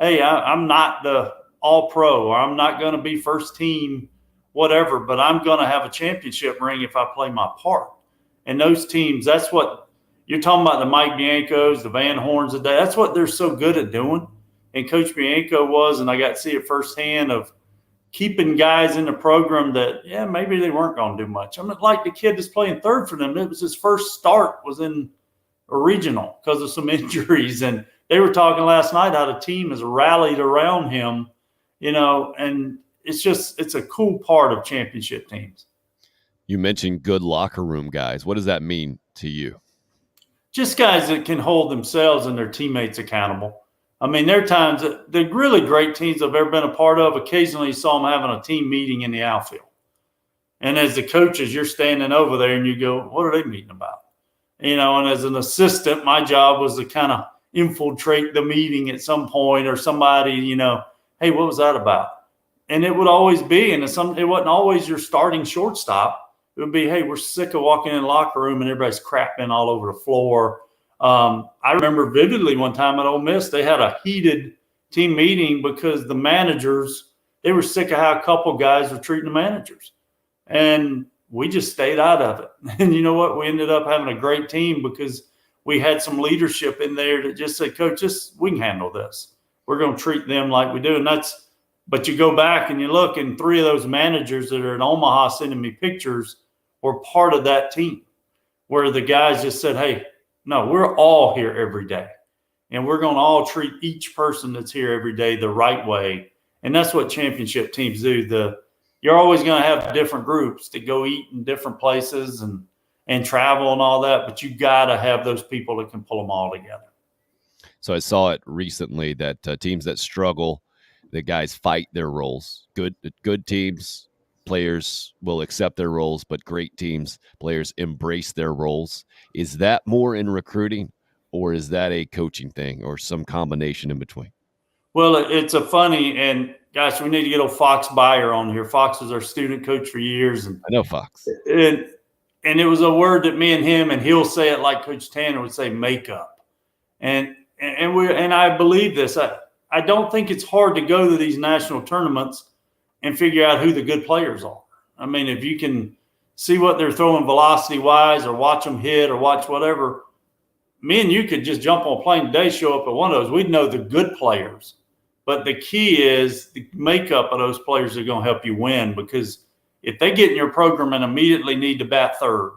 hey, I'm not the all-pro, or I'm not going to be first team, whatever, but I'm going to have a championship ring if I play my part. And those teams, that's what you're talking about, the Mike Biancos, the Van Horns today. That's what they're so good at doing. And Coach Bianco was, and I got to see it firsthand, of keeping guys in the program that, maybe they weren't going to do much. I mean, like the kid that's playing third for them, it was his first start was in a regional because of some injuries. And they were talking last night how the team has rallied around him, and it's a cool part of championship teams.
You mentioned good locker room guys. What does that mean to you?
Just guys that can hold themselves and their teammates accountable. I mean, there are times that the really great teams I've ever been a part of, occasionally you saw them having a team meeting in the outfield. And as the coaches, you're standing over there and you go, what are they meeting about? And as an assistant, my job was to kind of infiltrate the meeting at some point, or somebody, hey, what was that about? And it would always be, and it wasn't always your starting shortstop. It would be, hey, we're sick of walking in the locker room and everybody's crapping all over the floor. I remember vividly one time at Ole Miss, they had a heated team meeting because the managers, they were sick of how a couple guys were treating the managers. And we just stayed out of it. And you know what? We ended up having a great team because we had some leadership in there that just said, Coach, we can handle this. We're going to treat them like we do. And but you go back and you look, and 3 of those managers that are in Omaha sending me pictures were part of that team, where the guys just said, hey, no, we're all here every day. And we're going to all treat each person that's here every day the right way. And that's what championship teams do. You're always going to have different groups that go eat in different places and travel and all that, but you got to have those people that can pull them all together.
So I saw it recently that teams that struggle, the guys fight their roles. Good teams, players will accept their roles, but great teams, players embrace their roles. Is that more in recruiting, or is that a coaching thing, or some combination in between?
Well, it's a funny, and gosh, we need to get old Fox Beyer on here. Fox was our student coach for years. And
I know Fox.
And it was a word that me and him, and he'll say it like Coach Tanner would say, makeup. And I believe this. I don't think it's hard to go to these national tournaments and figure out who the good players are. I mean, if you can see what they're throwing velocity-wise, or watch them hit, or watch whatever, me and you could just jump on a plane today, show up at one of those. We'd know the good players. But the key is the makeup of those players are going to help you win, because if they get in your program and immediately need to bat third,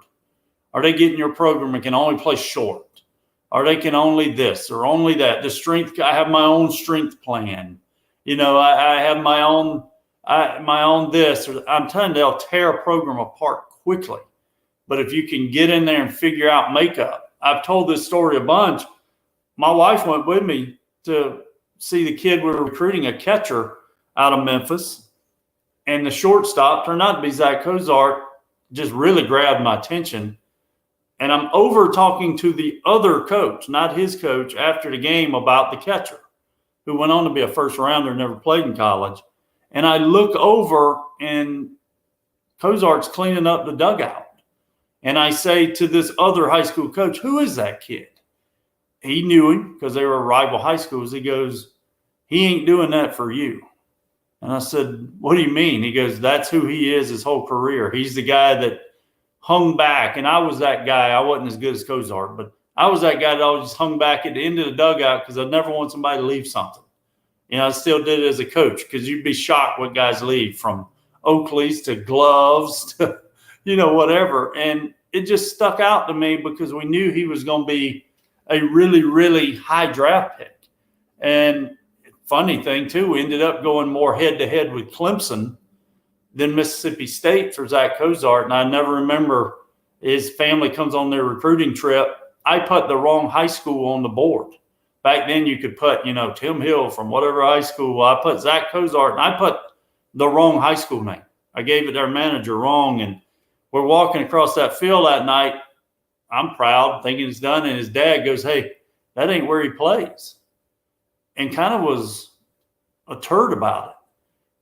or they get in your program and can only play short, or they can only this or only that, the strength, I have my own strength plan. You know, I have my own this, or I'm telling you, they'll tear a program apart quickly. But if you can get in there and figure out makeup, I've told this story a bunch. My wife went with me to see the kid we were recruiting, a catcher out of Memphis, and the shortstop turned out to be Zach Cozart, just really grabbed my attention. And I'm over talking to the other coach, not his coach, after the game about the catcher, who went on to be a first rounder, never played in college. And I look over, and Cozart's cleaning up the dugout. And I say to this other high school coach, who is that kid? He knew him because they were rival high schools. He goes, he ain't doing that for you. And I said, what do you mean? He goes, that's who he is his whole career. He's the guy that hung back. And I was that guy. I wasn't as good as Cozart, but I was that guy that always just hung back at the end of the dugout because I never want somebody to leave something. You know, I still did it as a coach, because you'd be shocked what guys leave, from Oakleys to gloves to, you know, whatever. And it just stuck out to me because we knew he was going to be a really, really high draft pick. And funny thing, too, we ended up going more head-to-head with Clemson than Mississippi State for Zach Cozart. And I never remember, his family comes on their recruiting trip. I put the wrong high school on the board. Back then you could put, you know, Tim Hill from whatever high school. I put Zach Cozart, and I put the wrong high school name. I gave it their manager wrong. And we're walking across that field that night. I'm proud, thinking it's done. And his dad goes, hey, that ain't where he plays. And kind of was a turd about it.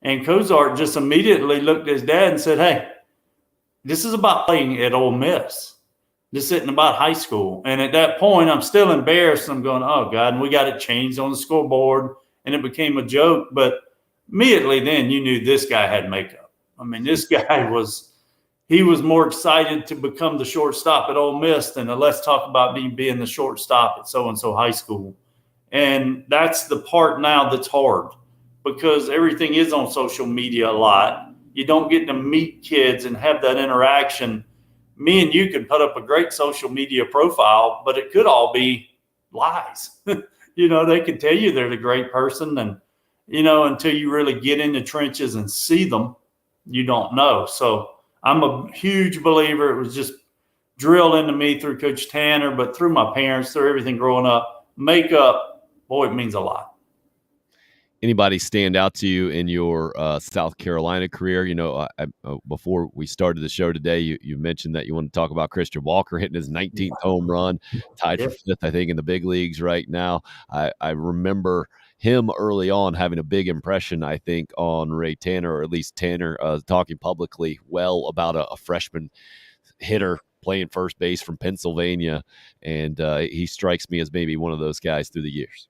And Cozart just immediately looked at his dad and said, hey, this is about playing at Ole Miss. This isn't about high school. And at that point, I'm still embarrassed. I'm going, oh, God, and we got it changed on the scoreboard, and it became a joke. But immediately then you knew this guy had makeup. I mean, this guy was more excited to become the shortstop at Ole Miss than let's talk about being the shortstop at so-and-so high school. And that's the part now that's hard, because everything is on social media a lot. You don't get to meet kids and have that interaction. Me and you could put up a great social media profile, but it could all be lies. You know, they could tell you they're the great person, and, you know, until you really get in the trenches and see them, you don't know. So I'm a huge believer. It was just drilled into me through Coach Tanner, but through my parents, through everything growing up. Makeup, boy, it means a lot.
Anybody stand out to you in your South Carolina career? You know, before we started the show today, you mentioned that you want to talk about Christian Walker hitting his 19th home run, tied for fifth, I think, in the big leagues right now. I remember him early on having a big impression, I think, on Ray Tanner, or at least Tanner talking publicly well about a freshman hitter playing first base from Pennsylvania. And he strikes me as maybe one of those guys through the years.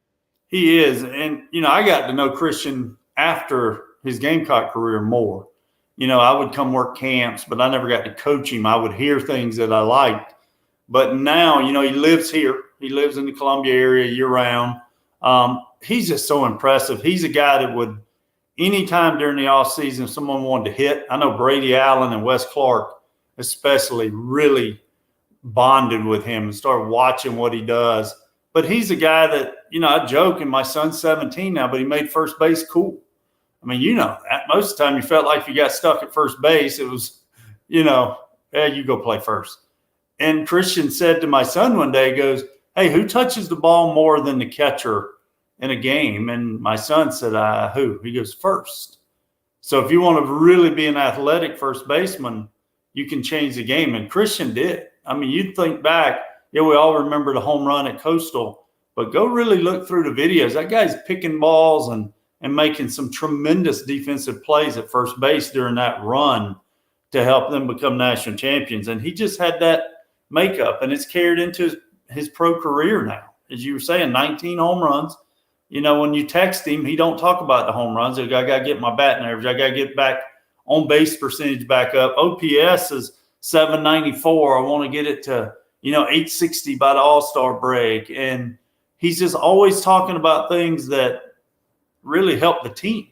He is. And, you know, I got to know Christian after his Gamecock career more. I would come work camps, but I never got to coach him. I would hear things that I liked. But now, he lives here. He lives in the Columbia area year round. He's just so impressive. He's a guy that would, anytime during the off season, if someone wanted to hit, I know Brady Allen and Wes Clark especially really bonded with him and started watching what he does. But he's a guy that, I joke, and my son's 17 now, but he made first base cool. I mean, that most of the time you felt like if you got stuck at first base, it was, you go play first. And Christian said to my son one day, he goes, "Hey, who touches the ball more than the catcher in a game?" And my son said, "Who?" He goes, "First." So if you want to really be an athletic first baseman, you can change the game. And Christian did. I mean, you'd think back, we all remember the home run at Coastal, but go really look through the videos. That guy's picking balls and making some tremendous defensive plays at first base during that run to help them become national champions. And he just had that makeup, and it's carried into his pro career now. As you were saying, 19 home runs. When you text him, he don't talk about the home runs. I got to get my batting average. I got to get back on base percentage back up. OPS is 794. I want to get it to, 860 by the All-Star break. And he's just always talking about things that really help the team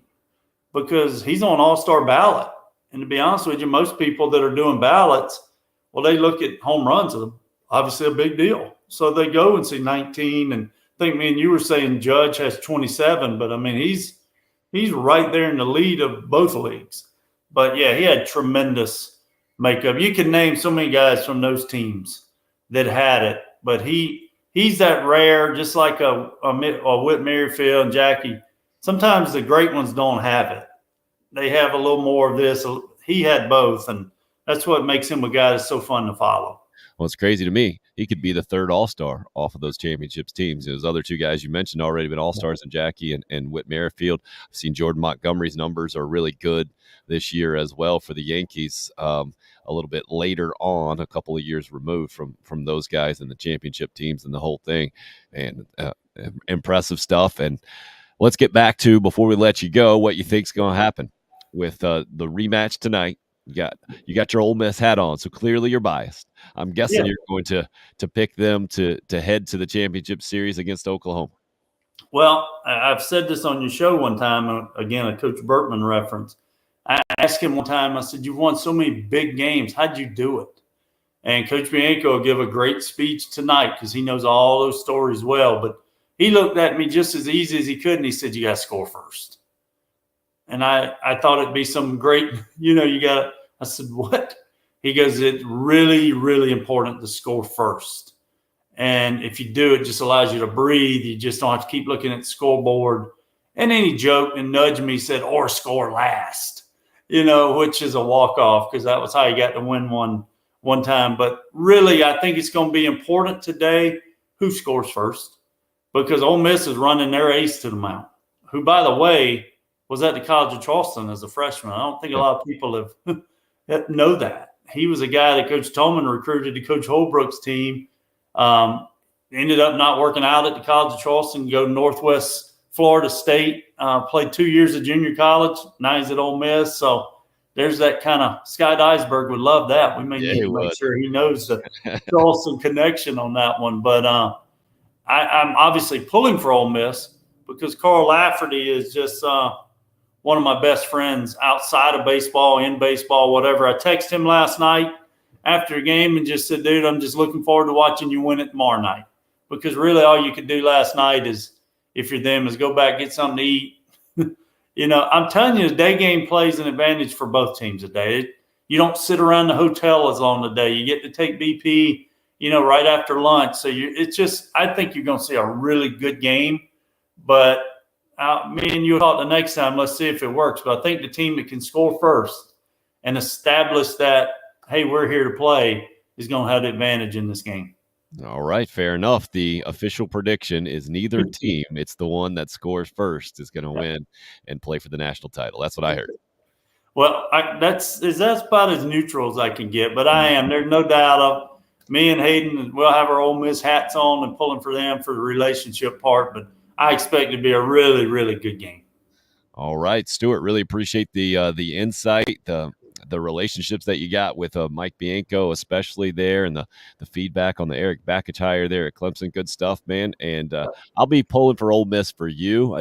because he's on All-Star ballot. And to be honest with you, most people that are doing ballots, well, they look at home runs as obviously a big deal. So they go and see 19. And I think, man, you were saying Judge has 27, but I mean, he's right there in the lead of both leagues. But yeah, he had tremendous makeup. You can name so many guys from those teams that had it, but he's that rare, just like a Whit Merrifield and Jackie. Sometimes the great ones don't have it. They have a little more of this. He had both, and that's what makes him a guy that's so fun to follow.
Well, it's crazy to me. He could be the third All-Star off of those championships teams. Those other two guys you mentioned already been All-Stars, and Jackie and Whit Merrifield. I've seen Jordan Montgomery's numbers are really good this year as well for the Yankees. A little bit later on, a couple of years removed from those guys and the championship teams and the whole thing. And impressive stuff. And let's get back to, before we let you go, what you think's going to happen with the rematch tonight. You got your Ole Miss hat on, so clearly you're biased. I'm guessing you're going to pick them to head to the championship series against Oklahoma.
Well, I've said this on your show one time, again, a Coach Bertman reference. I asked him one time, I said, "You've won so many big games. How'd you do it?" And Coach Bianco will give a great speech tonight because he knows all those stories well. But he looked at me just as easy as he could, and he said, "You got to score first." And I thought it'd be some great, I said, "What?" He goes, "It's really, really important to score first. And if you do, it just allows you to breathe. You just don't have to keep looking at the scoreboard." And then he joked and nudged me, said, "Or score last," which is a walk-off because that was how he got to win one time. But really, I think it's going to be important today who scores first because Ole Miss is running their ace to the mount, who, by the way, was at the College of Charleston as a freshman. I don't think a lot of people know that. He was a guy that Coach Tolman recruited to Coach Holbrook's team. Ended up not working out at the College of Charleston, go to Northwest Florida State, played 2 years of junior college. Now he's at Ole Miss. So there's that kind of Scott Eisberg would love that. We may need to make sure he knows the Charleston connection on that one. But I'm obviously pulling for Ole Miss because Carl Lafferty is just one of my best friends outside of baseball, in baseball, whatever. I texted him last night after a game and just said, "Dude, I'm just looking forward to watching you win it tomorrow night." Because really all you could do last night is, if you're them, is go back, get something to eat. I'm telling you, the day game plays an advantage for both teams today. You don't sit around the hotel as long today. You get to take BP, right after lunch. So I think you're going to see a really good game. But me and you talk the next time. Let's see if it works. But I think the team that can score first and establish that, hey, we're here to play, is going to have the advantage in this game.
All right, fair enough. The official prediction is neither team. It's the one that scores first is going to win and play for the national title. That's what I heard.
Well, that's about as neutral as I can get. But I am. There's no doubt of me and Hayden. We'll have our Ole Miss hats on and pulling for them for the relationship part. But I expect it to be a really, really good game.
All right, Stuart, really appreciate the insight, the the relationships that you got with Mike Bianco, especially there, and the feedback on the Eric Bakich hire there at Clemson. Good stuff, man. And I'll be pulling for Ole Miss for you.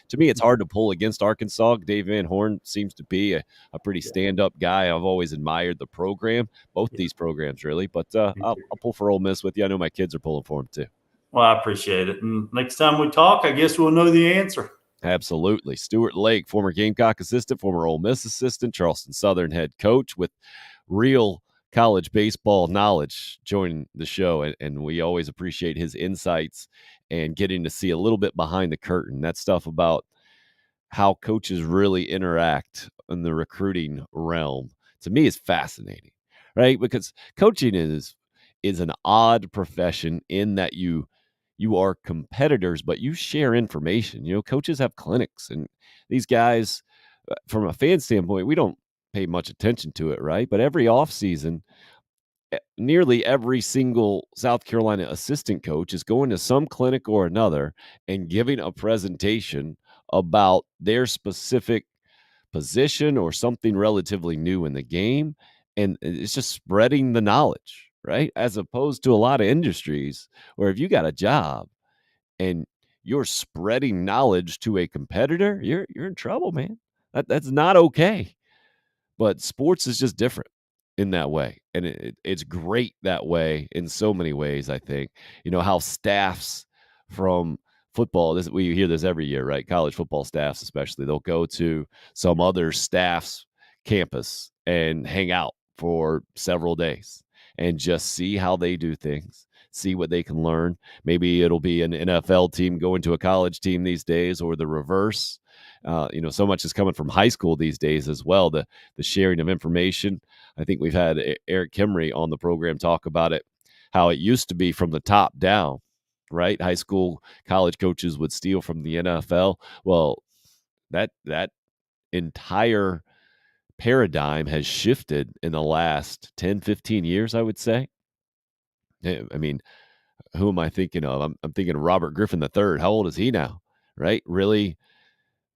To me, it's hard to pull against Arkansas. Dave Van Horn seems to be a pretty stand-up guy. I've always admired the program, both these programs, really. But I'll pull for Ole Miss with you. I know my kids are pulling for them, too.
Well, I appreciate it. And next time we talk, I guess we'll know the answer.
Absolutely. Stuart Lake, former Gamecock assistant, former Ole Miss assistant, Charleston Southern head coach with real college baseball knowledge, joining the show. And we always appreciate his insights and getting to see a little bit behind the curtain. That stuff about how coaches really interact in the recruiting realm, to me, is fascinating, right? Because coaching is an odd profession in that you are competitors, but you share information. Coaches have clinics, and these guys, from a fan standpoint, we don't pay much attention to it, right? But every offseason, nearly every single South Carolina assistant coach is going to some clinic or another and giving a presentation about their specific position or something relatively new in the game. And it's just spreading the knowledge, right? As opposed to a lot of industries where if you got a job and you're spreading knowledge to a competitor, you're in trouble, man. That's not okay. But sports is just different in that way. And it's great that way in so many ways, I think. How staffs from football, we hear this every year, right? College football staffs especially, they'll go to some other staff's campus and hang out for several days and just see how they do things, see what they can learn. Maybe it'll be an NFL team going to a college team these days, or the reverse. So much is coming from high school these days as well, the sharing of information. I think we've had Eric Kimry on the program talk about it, how it used to be from the top down, right? High school, college coaches would steal from the NFL. Well, that entire paradigm has shifted in the last 10, 15 years, I would say. I mean, who am I thinking of? I'm thinking of Robert Griffin III. How old is he now, right? Really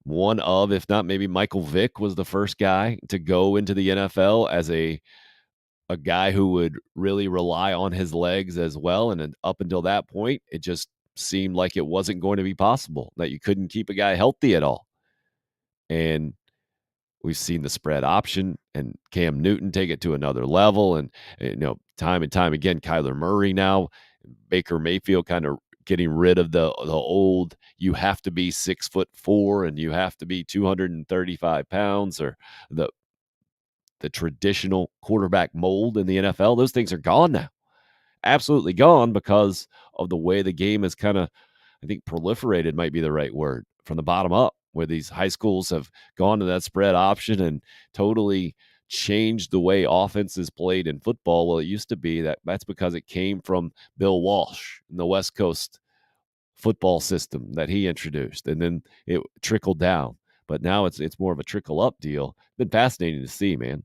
one of, if not maybe Michael Vick was the first guy to go into the NFL as a guy who would really rely on his legs as well. And then up until that point, it just seemed like it wasn't going to be possible, that you couldn't keep a guy healthy at all. And we've seen the spread option and Cam Newton take it to another level. And, time and time again, Kyler Murray now, Baker Mayfield kind of getting rid of the old, you have to be 6'4" and you have to be 235 pounds, or the traditional quarterback mold in the NFL. Those things are gone now. Absolutely gone, because of the way the game is kind of, I think proliferated might be the right word, from the bottom up, where these high schools have gone to that spread option and totally changed the way offense is played in football. Well, it used to be that's because it came from Bill Walsh in the West Coast football system that he introduced, and then it trickled down. But now it's more of a trickle up deal. Been fascinating to see, man,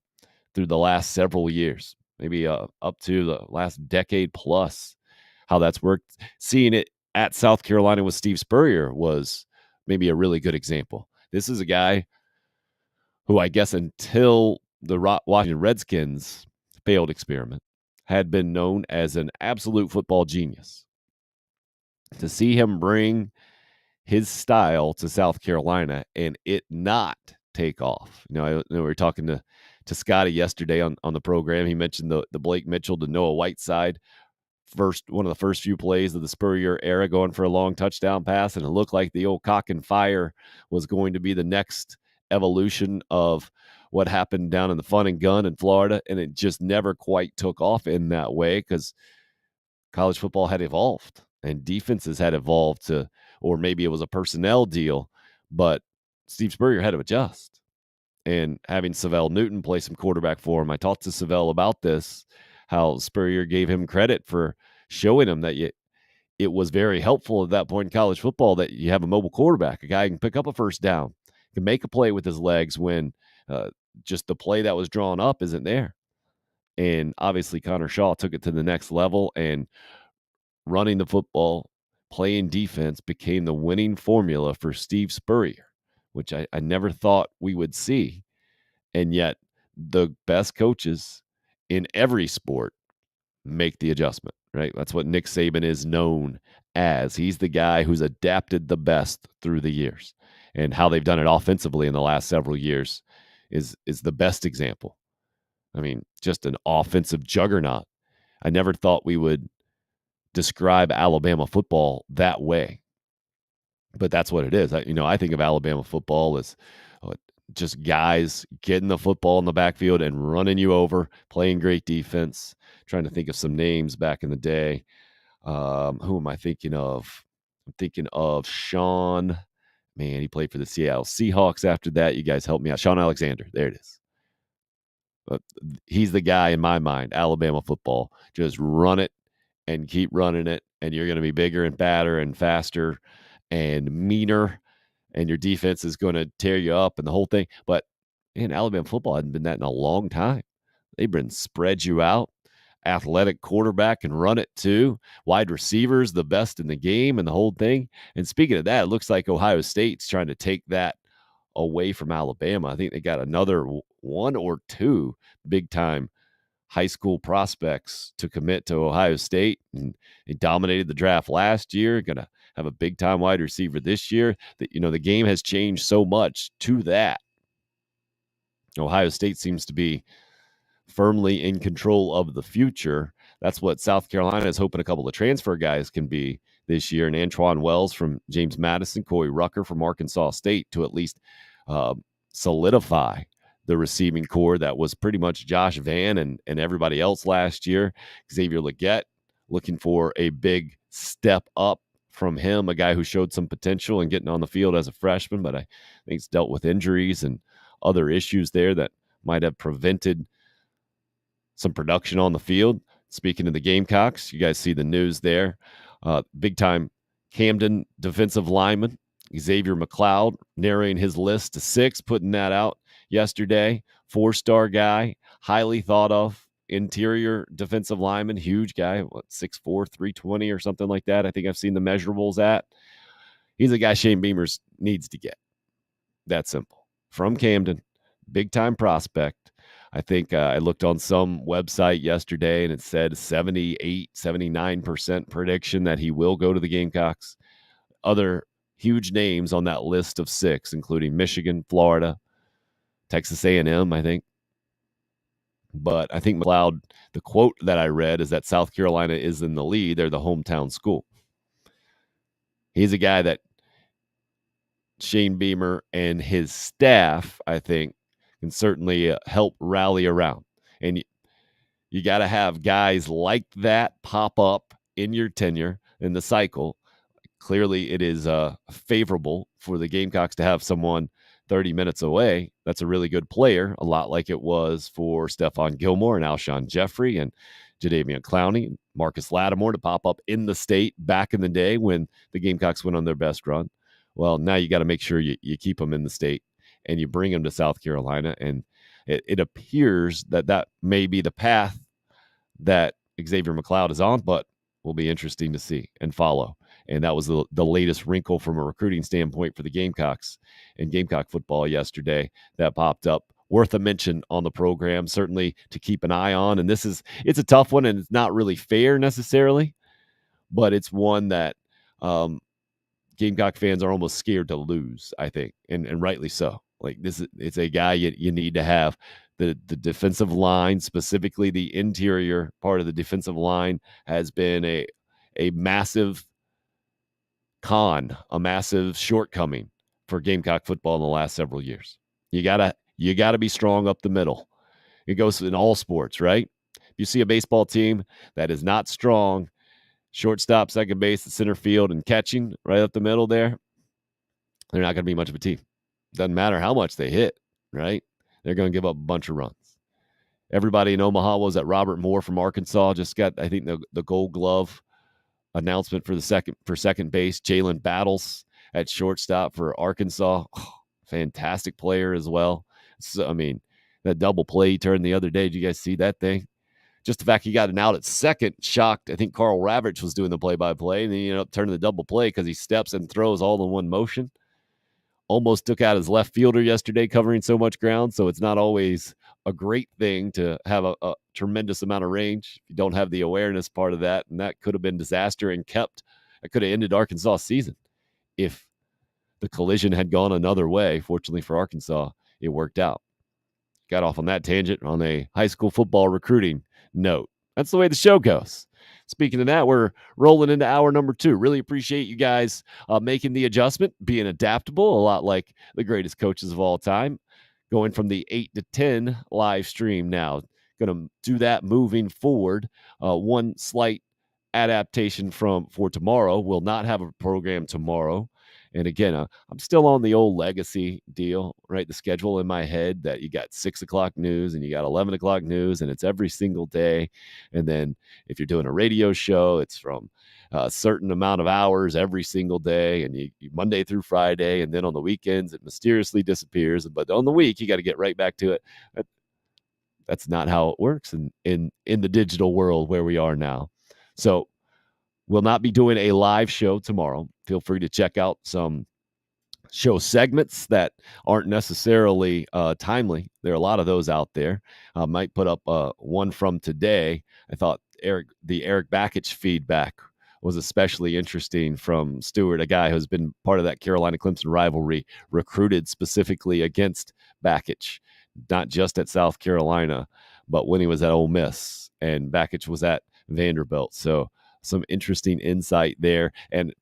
through the last several years, maybe up to the last decade plus, how that's worked. Seeing it at South Carolina with Steve Spurrier was maybe a really good example. This is a guy who, I guess until the Washington Redskins failed experiment, had been known as an absolute football genius. To see him bring his style to South Carolina and it not take off. We were talking to Scotty yesterday on the program. He mentioned the Blake Mitchell to Noah Whiteside, one of the first few plays of the Spurrier era, going for a long touchdown pass, and it looked like the old cock and fire was going to be the next evolution of what happened down in the Fun and Gun in Florida, and it just never quite took off in that way because college football had evolved and defenses had evolved to, or maybe it was a personnel deal, but Steve Spurrier had to adjust. And having Savell Newton play some quarterback for him, I talked to Savell about this, how Spurrier gave him credit for showing him that it was very helpful at that point in college football that you have a mobile quarterback, a guy who can pick up a first down, can make a play with his legs when just the play that was drawn up isn't there. And obviously Connor Shaw took it to the next level, and running the football, playing defense became the winning formula for Steve Spurrier, which I never thought we would see. And yet the best coaches in every sport make the adjustment, right? That's what Nick Saban is known as. He's the guy who's adapted the best through the years, and how they've done it offensively in the last several years is the best example. I mean, just an offensive juggernaut. I never thought we would describe Alabama football that way, but that's what it is. I think of Alabama football as just guys getting the football in the backfield and running you over, playing great defense. Trying to think of some names back in the day. Who am I thinking of? I'm thinking of Sean. Man, he played for the Seattle Seahawks after that. You guys help me out. Sean Alexander. There it is. But he's the guy in my mind. Alabama football. Just run it and keep running it, and you're going to be bigger and badder and faster and meaner, and your defense is going to tear you up and the whole thing. But man, Alabama football hadn't been that in a long time. They've been spread you out. Athletic quarterback can run it too. Wide receivers, the best in the game, and the whole thing. And speaking of that, it looks like Ohio State's trying to take that away from Alabama. I think they got another one or two big-time high school prospects to commit to Ohio State, and they dominated the draft last year. Going to have a big-time wide receiver this year. The game has changed so much to that. Ohio State seems to be firmly in control of the future. That's what South Carolina is hoping a couple of transfer guys can be this year. And Antoine Wells from James Madison, Corey Rucker from Arkansas State, to at least solidify the receiving core that was pretty much Josh Vann and everybody else last year. Xavier Legette, looking for a big step up from him, a guy who showed some potential in getting on the field as a freshman, but I think he's dealt with injuries and other issues there that might have prevented some production on the field. Speaking of the Gamecocks, you guys see the news there. Big-time Camden defensive lineman, Xavier McLeod, narrowing his list to 6, putting that out yesterday. 4-star guy, highly thought of interior defensive lineman, huge guy, 6'4", 320 or something like that. I think I've seen the measurables at. He's a guy Shane Beamers needs to get. That simple. From Camden, big-time prospect. I think I looked on some website yesterday and it said 78, 79% prediction that he will go to the Gamecocks. Other huge names on that list of 6, including Michigan, Florida, Texas A&M, I think. But I think McLeod, the quote that I read is that South Carolina is in the lead. They're the hometown school. He's a guy that Shane Beamer and his staff, I think, can certainly help rally around. And you got to have guys like that pop up in your tenure in the cycle. Clearly, it is favorable for the Gamecocks to have someone 30 minutes away that's a really good player, a lot like it was for Stephon Gilmore and Alshon Jeffrey and Jadeveon Clowney, Marcus Lattimore to pop up in the state back in the day when the Gamecocks went on their best run. Well, now you got to make sure you keep them in the state and you bring them to South Carolina. And it appears that may be the path that Xavier McLeod is on, but will be interesting to see and follow. And that was the latest wrinkle from a recruiting standpoint for the Gamecocks and Gamecock football yesterday that popped up. Worth a mention on the program, certainly to keep an eye on. And it's a tough one, and it's not really fair necessarily, but it's one that Gamecock fans are almost scared to lose, I think, and rightly so. Like it's a guy you need to have. The defensive line, specifically the interior part of the defensive line, has been a massive con, a massive shortcoming for Gamecock football in the last several years. You gotta be strong up the middle. It goes in all sports, right? If you see a baseball team that is not strong, shortstop, second base, center field, and catching right up the middle there, they're not going to be much of a team. Doesn't matter how much they hit, right? They're going to give up a bunch of runs. Everybody in Omaha was at Robert Moore from Arkansas. Just got, I think, the Gold Glove announcement for second base. Jalen Battles at shortstop for Arkansas. Oh, fantastic player as well. So, I mean, that double play he turned the other day. Did you guys see that thing? Just the fact he got an out at second shocked. I think Carl Ravitch was doing the play-by-play, and then he ended up turning the double play because he steps and throws all in one motion. Almost took out his left fielder yesterday covering so much ground, so it's not always a great thing to have a tremendous amount of range. You don't have the awareness part of that, and that could have been disaster and it could have ended Arkansas' season if the collision had gone another way. Fortunately for Arkansas, it worked out. Got off on that tangent on a high school football recruiting note. That's the way the show goes. Speaking of that, we're rolling into hour number 2. Really appreciate you guys making the adjustment, being adaptable, a lot like the greatest coaches of all time. Going from the 8 to 10 live stream now. Going to do that moving forward. One slight adaptation for tomorrow. We'll not have a program tomorrow. And again, I'm still on the old legacy deal, right? The schedule in my head that you got 6 o'clock news and you got 11 o'clock news, and it's every single day. And then if you're doing a radio show, it's from a certain amount of hours every single day, and you Monday through Friday. And then on the weekends, it mysteriously disappears. But on the week, you got to get right back to it. That's not how it works in the digital world where we are now. So we'll not be doing a live show tomorrow. Feel free to check out some show segments that aren't necessarily timely. There are a lot of those out there. I might put up one from today. I thought the Eric Bakich feedback was especially interesting from Stuart, a guy who's been part of that Carolina Clemson rivalry, recruited specifically against Bakich, not just at South Carolina, but when he was at Ole Miss, and Bakich was at Vanderbilt. So some interesting insight there. And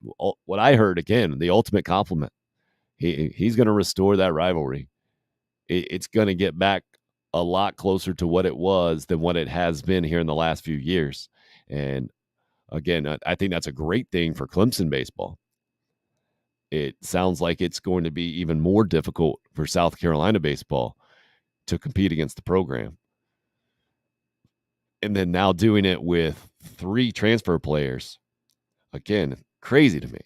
what I heard, again, the ultimate compliment, he's going to restore that rivalry. It's going to get back a lot closer to what it was than what it has been here in the last few years. And again, I think that's a great thing for Clemson baseball. It sounds like it's going to be even more difficult for South Carolina baseball to compete against the program. And then now doing it with 3 transfer players, again, crazy to me.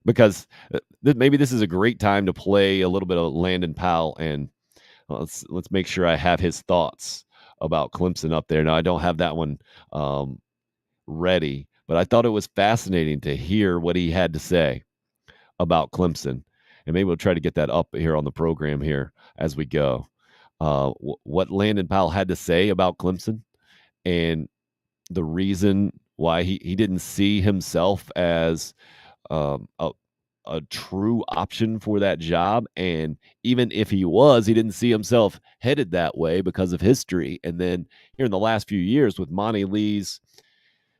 Because maybe this is a great time to play a little bit of Landon Powell, and let's make sure I have his thoughts about Clemson up there. Now, I don't have that one ready, but I thought it was fascinating to hear what he had to say about Clemson. And maybe we'll try to get that up here on the program here as we go. What Landon Powell had to say about Clemson and the reason why he didn't see himself as a true option for that job. And even if he was, he didn't see himself headed that way because of history. And then here in the last few years with Monty Lee's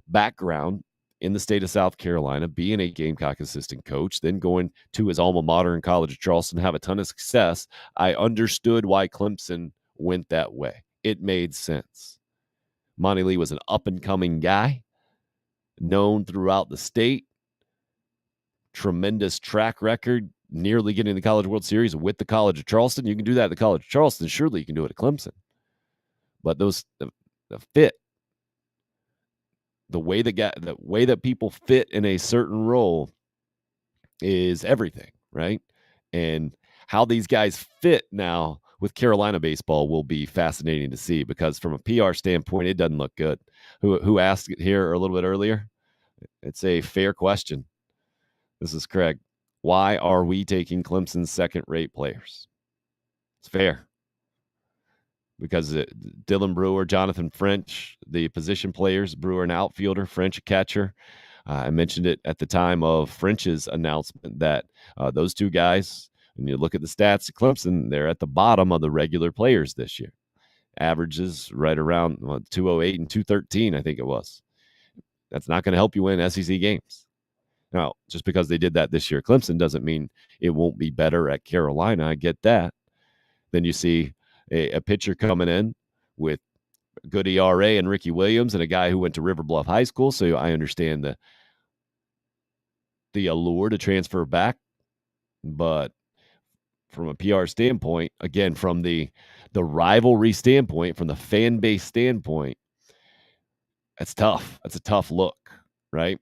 background in the state of South Carolina, being a Gamecock assistant coach, then going to his alma mater in College of Charleston, have a ton of success, I understood why Clemson went that way. It made sense. Monty Lee was an up-and-coming guy, known throughout the state, tremendous track record, nearly getting the College World Series with the College of Charleston. You can do that at the College of Charleston. Surely you can do it at Clemson. But the fit, the way that people fit in a certain role is everything, right? And how these guys fit now with Carolina baseball will be fascinating to see, because from a PR standpoint, it doesn't look good. Who asked it here a little bit earlier? It's a fair question. This is Craig. Why are we taking Clemson's second-rate players? It's fair. Because Dylan Brewer, Jonathan French, the position players, Brewer an outfielder, French a catcher. I mentioned it at the time of French's announcement that those 2 guys, when you look at the stats at Clemson, they're at the bottom of the regular players this year. Averages right around 208 and 213, I think it was. That's not going to help you win SEC games. Now, just because they did that this year at Clemson doesn't mean it won't be better at Carolina. I get that. Then you see a pitcher coming in with good ERA and Ricky Williams, and a guy who went to River Bluff High School. So I understand the allure to transfer back. But from a PR standpoint, again, from the rivalry standpoint, from the fan base standpoint, that's tough. That's a tough look, right?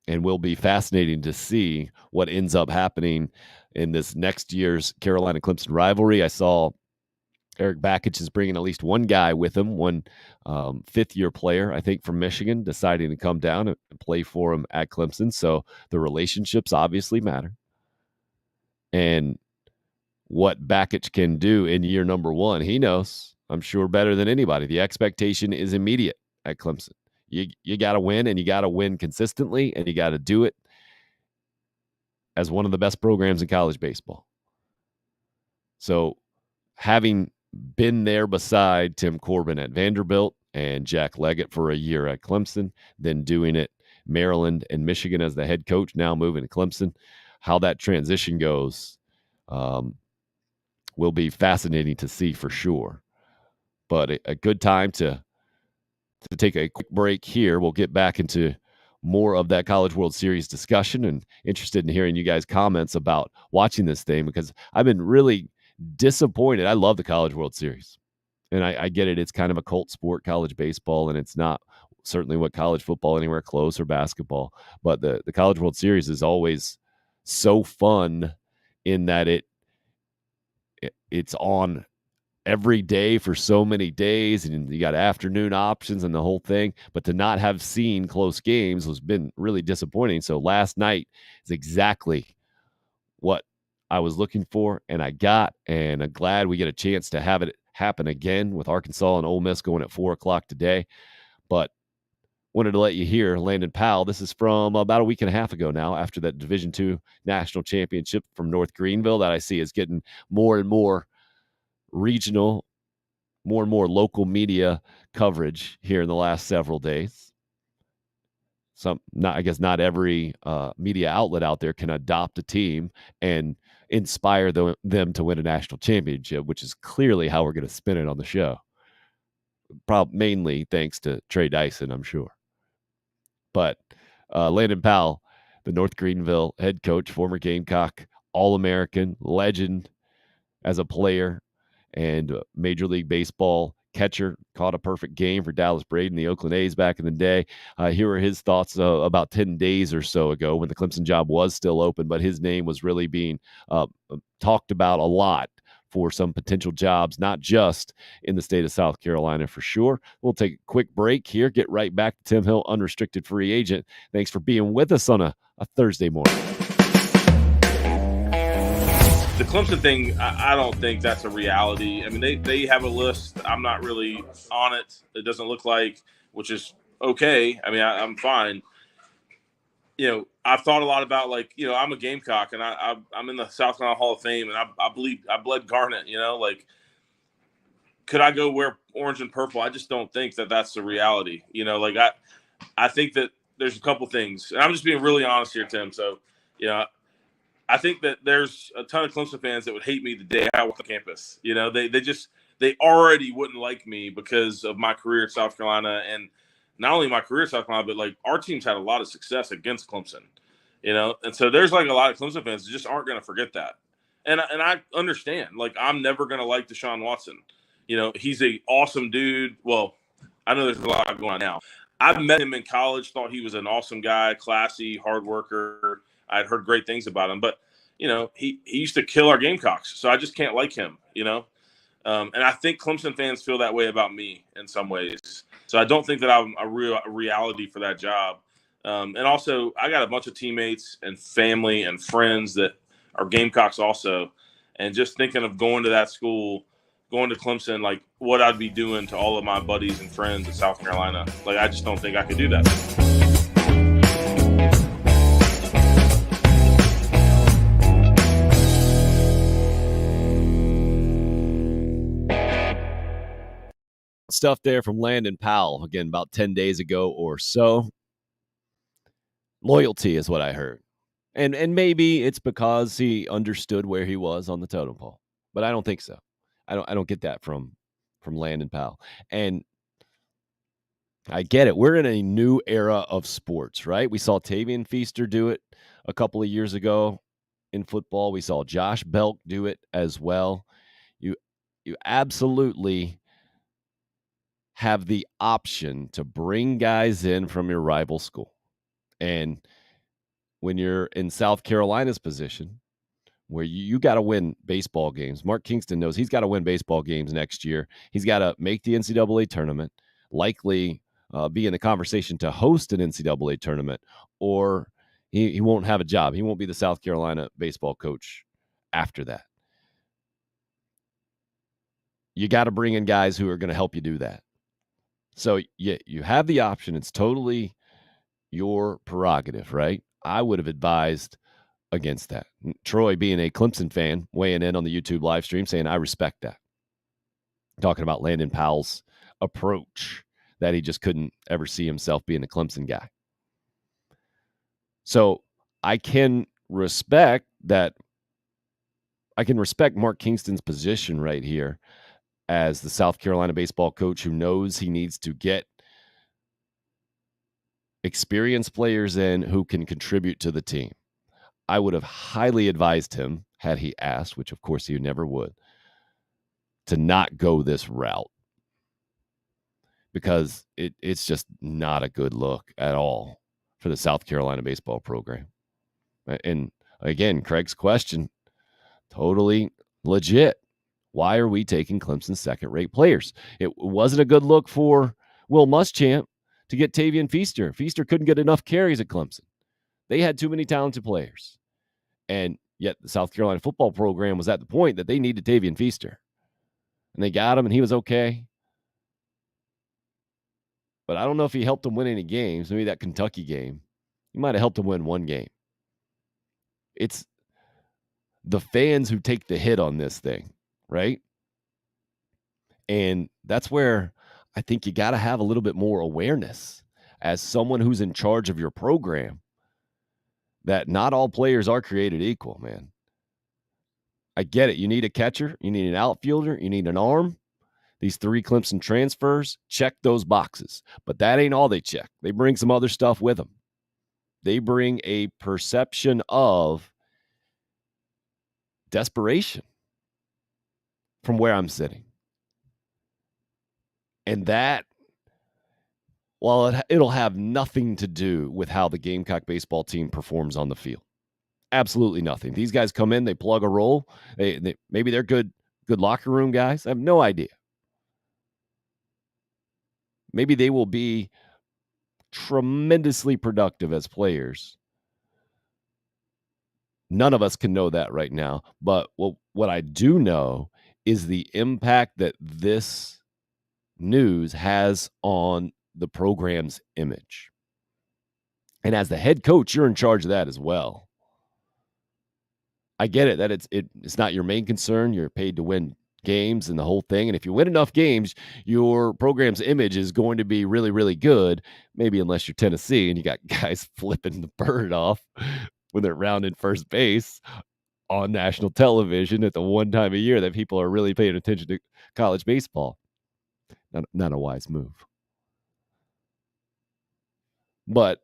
And will be fascinating to see what ends up happening in this next year's Carolina Clemson rivalry. I saw Eric Bakich is bringing at least one guy with him, one fifth-year player, I think, from Michigan, deciding to come down and play for him at Clemson. So the relationships obviously matter. And what Bakich can do in year number one. He knows, I'm sure, better than anybody. The expectation is immediate at Clemson. You got to win, and you got to win consistently, and you got to do it as one of the best programs in college baseball. So having been there beside Tim Corbin at Vanderbilt and Jack Leggett for a year at Clemson, then doing it Maryland and Michigan as the head coach, now moving to Clemson, how that transition goes will be fascinating to see for sure. But a good time to take a quick break here. We'll get back into more of that College World Series discussion, and interested in hearing you guys' comments about watching this thing, because I've been really disappointed. I love the College World Series, and I get it. It's kind of a cult sport, college baseball, and it's not certainly what college football anywhere close, or basketball. But the College World Series is always so fun in that it's on every day for so many days, and you got afternoon options and the whole thing. But to not have seen close games has been really disappointing. So last night is exactly what I was looking for, and I got, and I'm glad we get a chance to have it happen again with Arkansas and Ole Miss going at 4:00 today. But wanted to let you hear Landon Powell. This is from about a week and a half ago now, after that Division II national championship from North Greenville that I see is getting more and more regional, more and more local media coverage here in the last several days. I guess not every media outlet out there can adopt a team and inspire them to win a national championship, which is clearly how we're going to spin it on the show. Mainly thanks to Trey Dyson, I'm sure. But Landon Powell, the North Greenville head coach, former Gamecock All-American, legend as a player, and Major League Baseball catcher, caught a perfect game for Dallas Braden, the Oakland A's back in the day. Here are his thoughts about 10 days or so ago when the Clemson job was still open, but his name was really being talked about a lot for some potential jobs, not just in the state of South Carolina for sure. We'll take a quick break here, get right back to Tim Hill, unrestricted free agent. Thanks for being with us on a Thursday morning.
The Clemson thing, I don't think that's a reality. I mean, they have a list. I'm not really on it. It doesn't look like, which is okay. I mean, I'm fine. You know, I've thought a lot about, like, you know, I'm a Gamecock, and I'm in the South Carolina Hall of Fame, and I bled garnet, you know, like, could I go wear orange and purple? I just don't think that that's the reality. You know, like, I think that there's a couple things, and I'm just being really honest here, Tim. So, you know, I think that there's a ton of Clemson fans that would hate me the day I walk the campus. You know, they already wouldn't like me because of my career at South Carolina, and not only my career at South Carolina, but, like, our team's had a lot of success against Clemson, you know? And so there's, like, a lot of Clemson fans that just aren't going to forget that. And I understand. Like, I'm never going to like Deshaun Watson. You know, he's an awesome dude. Well, I know there's a lot going on now. I've met him in college, thought he was an awesome guy, classy, hard worker. I'd heard great things about him. But, you know, he used to kill our Gamecocks, so I just can't like him, you know? And I think Clemson fans feel that way about me in some ways. So I don't think that I'm a reality for that job. And also, I got a bunch of teammates and family and friends that are Gamecocks also. And just thinking of going to that school, going to Clemson, like, what I'd be doing to all of my buddies and friends in South Carolina. Like, I just don't think I could do that.
Stuff there from Landon Powell, again, about 10 days ago or so. Loyalty is what I heard. And maybe it's because he understood where he was on the totem pole, but I don't think so. I don't get that from Landon Powell. And I get it. We're in a new era of sports, right? We saw Tavian Feaster do it a couple of years ago in football. We saw Josh Belk do it as well. You absolutely have the option to bring guys in from your rival school. And when you're in South Carolina's position, where you got to win baseball games, Mark Kingston knows he's got to win baseball games next year. He's got to make the NCAA tournament, likely be in the conversation to host an NCAA tournament, or he won't have a job. He won't be the South Carolina baseball coach after that. you got to bring in guys who are going to help you do that. So you have the option. It's totally your prerogative, right? I would have advised against that. Troy, being a Clemson fan, weighing in on the YouTube live stream, saying, I respect that. Talking about Landon Powell's approach, that he just couldn't ever see himself being a Clemson guy. So I can respect that. I can respect Mark Kingston's position right here as the South Carolina baseball coach who knows he needs to get experienced players in who can contribute to the team. I would have highly advised him, had he asked, which of course he never would, to not go this route, because it's just not a good look at all for the South Carolina baseball program. And again, Craig's question, totally legit. Why are we taking Clemson's second-rate players? It wasn't a good look for Will Muschamp to get Tavian Feaster. Feaster couldn't get enough carries at Clemson. They had too many talented players. And yet the South Carolina football program was at the point that they needed Tavian Feaster. And they got him, and he was okay. But I don't know if he helped them win any games. Maybe that Kentucky game. He might have helped them win one game. It's the fans who take the hit on this thing, right? And that's where I think you got to have a little bit more awareness as someone who's in charge of your program, that not all players are created equal, man. I get it. You need a catcher. You need an outfielder. You need an arm. These 3 Clemson transfers, check those boxes. But that ain't all they check. They bring some other stuff with them. They bring a perception of desperation from where I'm sitting. And that, while it'll have nothing to do with how the Gamecock baseball team performs on the field. Absolutely nothing. These guys come in, they plug a role. Maybe they're good locker room guys. I have no idea. Maybe they will be tremendously productive as players. None of us can know that right now. But what I do know is the impact that this news has on the program's image. And as the head coach, you're in charge of that as well. I get it that it's not your main concern. You're paid to win games and the whole thing. And if you win enough games, your program's image is going to be really, really good. Maybe unless you're Tennessee and you got guys flipping the bird off when they're rounding first base on national television at the one time a year that people are really paying attention to college baseball. Not a wise move. But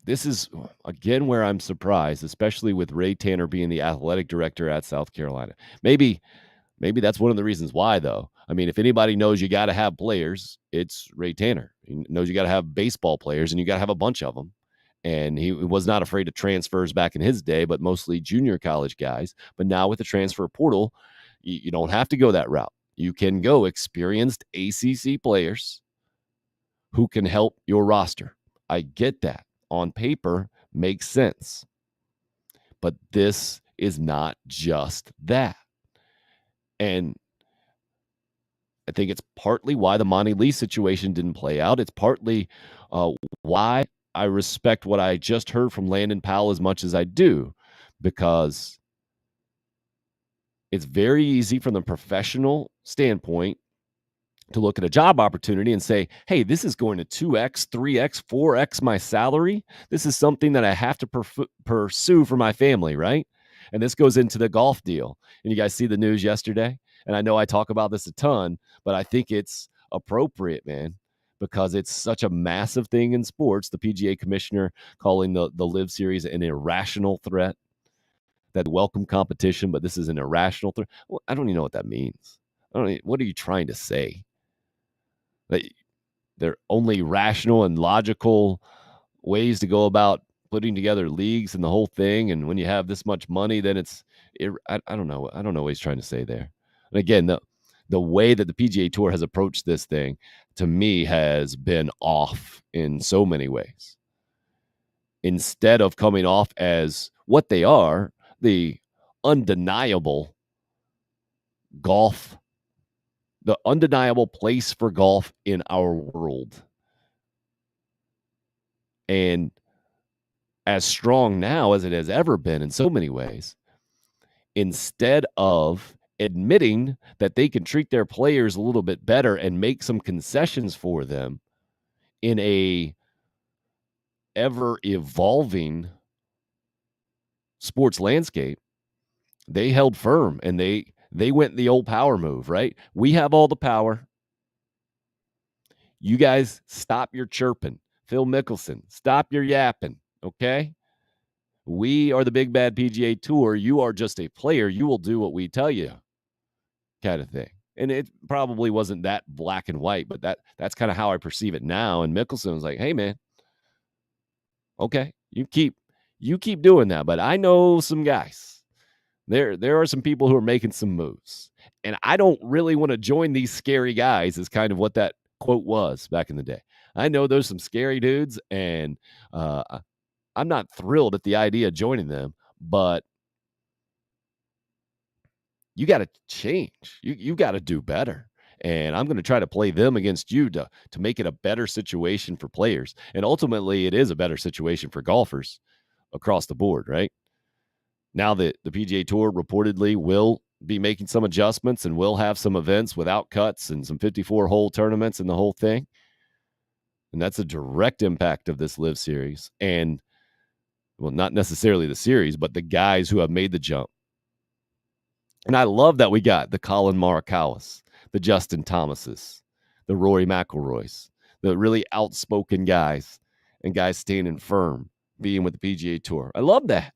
this is, again, where I'm surprised, especially with Ray Tanner being the athletic director at South Carolina. Maybe that's one of the reasons why, though. I mean, if anybody knows you got to have players, it's Ray Tanner. He knows you got to have baseball players, and you got to have a bunch of them. And he was not afraid of transfers back in his day, but mostly junior college guys. But now with the transfer portal, you don't have to go that route. You can go experienced ACC players who can help your roster. I get that. On paper, makes sense. But this is not just that. And I think it's partly why the Monty Lee situation didn't play out. It's partly why I respect what I just heard from Landon Powell as much as I do, because it's very easy from the professional standpoint to look at a job opportunity and say, hey, this is going to 2x, 3x, 4x my salary. This is something that I have to pursue for my family, right? And this goes into the golf deal. And you guys see the news yesterday? And I know I talk about this a ton, but I think it's appropriate, man, because it's such a massive thing in sports. The PGA commissioner calling the Live Series an irrational threat. That welcome competition, but this is an irrational threat. Well, I don't even know what that means. What are you trying to say? That they're only rational and logical ways to go about putting together leagues and the whole thing. And when you have this much money, then I don't know. I don't know what he's trying to say there. And again, the way that the PGA Tour has approached this thing, to me, has been off in so many ways. Instead of coming off as what they are, the undeniable golf the undeniable place for golf in our world. And as strong now as it has ever been in so many ways, instead of admitting that they can treat their players a little bit better and make some concessions for them in a ever evolving sports landscape, they held firm and they went the old power move, right? We have all the power. You guys stop your chirping. Phil Mickelson, stop your yapping, okay? We are the big bad PGA Tour. You are just a player. You will do what we tell you, kind of thing. And it probably wasn't that black and white, but that's kind of how I perceive it now. And Mickelson was like, hey, man, okay, you keep doing that. But I know some guys. There are some people who are making some moves. And I don't really want to join these scary guys, is kind of what that quote was back in the day. I know there's some scary dudes, and I'm not thrilled at the idea of joining them, but you got to change. You got to do better. And I'm going to try to play them against you to make it a better situation for players. And ultimately, it is a better situation for golfers across the board, right? Now that the PGA Tour reportedly will be making some adjustments and will have some events without cuts and some 54-hole tournaments and the whole thing. And that's a direct impact of this LIV series. And, well, not necessarily the series, but the guys who have made the jump. And I love that we got the Colin Morikawas, the Justin Thomases, the Rory McIlroys, the really outspoken guys and guys standing firm, being with the PGA Tour. I love that.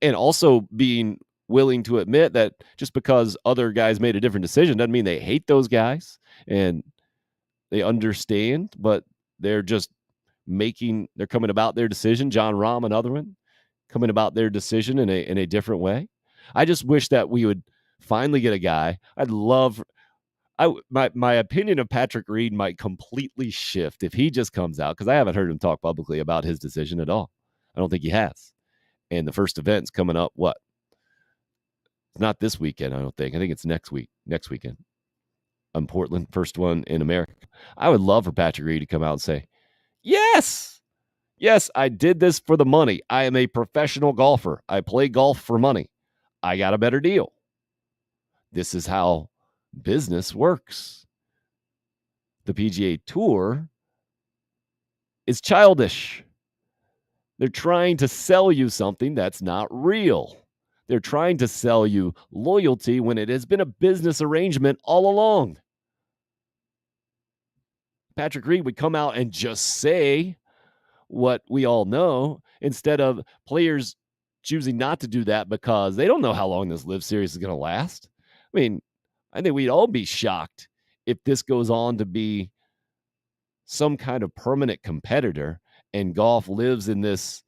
And also being willing to admit that just because other guys made a different decision doesn't mean they hate those guys and they understand, but they're just they're coming about their decision. John Rahm, another one, coming about their decision in a different way. I just wish that we would finally get a guy. My opinion of Patrick Reed might completely shift if he just comes out, because I haven't heard him talk publicly about his decision at all. I don't think he has. And the first event's coming up, what? It's not this weekend, I don't think. I think it's next weekend. Portland, first one in America. I would love for Patrick Reed to come out and say, yes, I did this for the money. I am a professional golfer. I play golf for money. I got a better deal. This is how business works. The PGA Tour is childish. They're trying to sell you something that's not real. They're trying to sell you loyalty when it has been a business arrangement all along. Patrick Reed would come out and just say what we all know, instead of players choosing not to do that because they don't know how long this LIV series is going to last. I mean, I think we'd all be shocked if this goes on to be some kind of permanent competitor and golf lives in this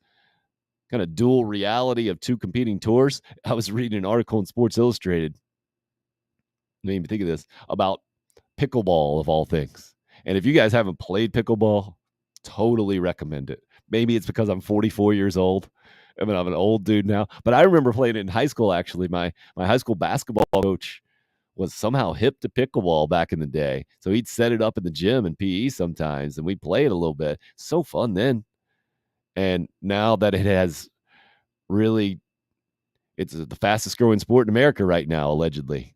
kind of dual reality of two competing tours. I was reading an article in Sports Illustrated, I didn't even think of this, about pickleball of all things. And if you guys haven't played pickleball, totally recommend it. Maybe it's because I'm 44 years old. I mean, I'm an old dude now. But I remember playing it in high school, actually. My high school basketball coach was somehow hip to pickleball back in the day. So he'd set it up in the gym in PE sometimes, and we'd play it a little bit. So fun then. And now that it has really, it's the fastest growing sport in America right now, allegedly.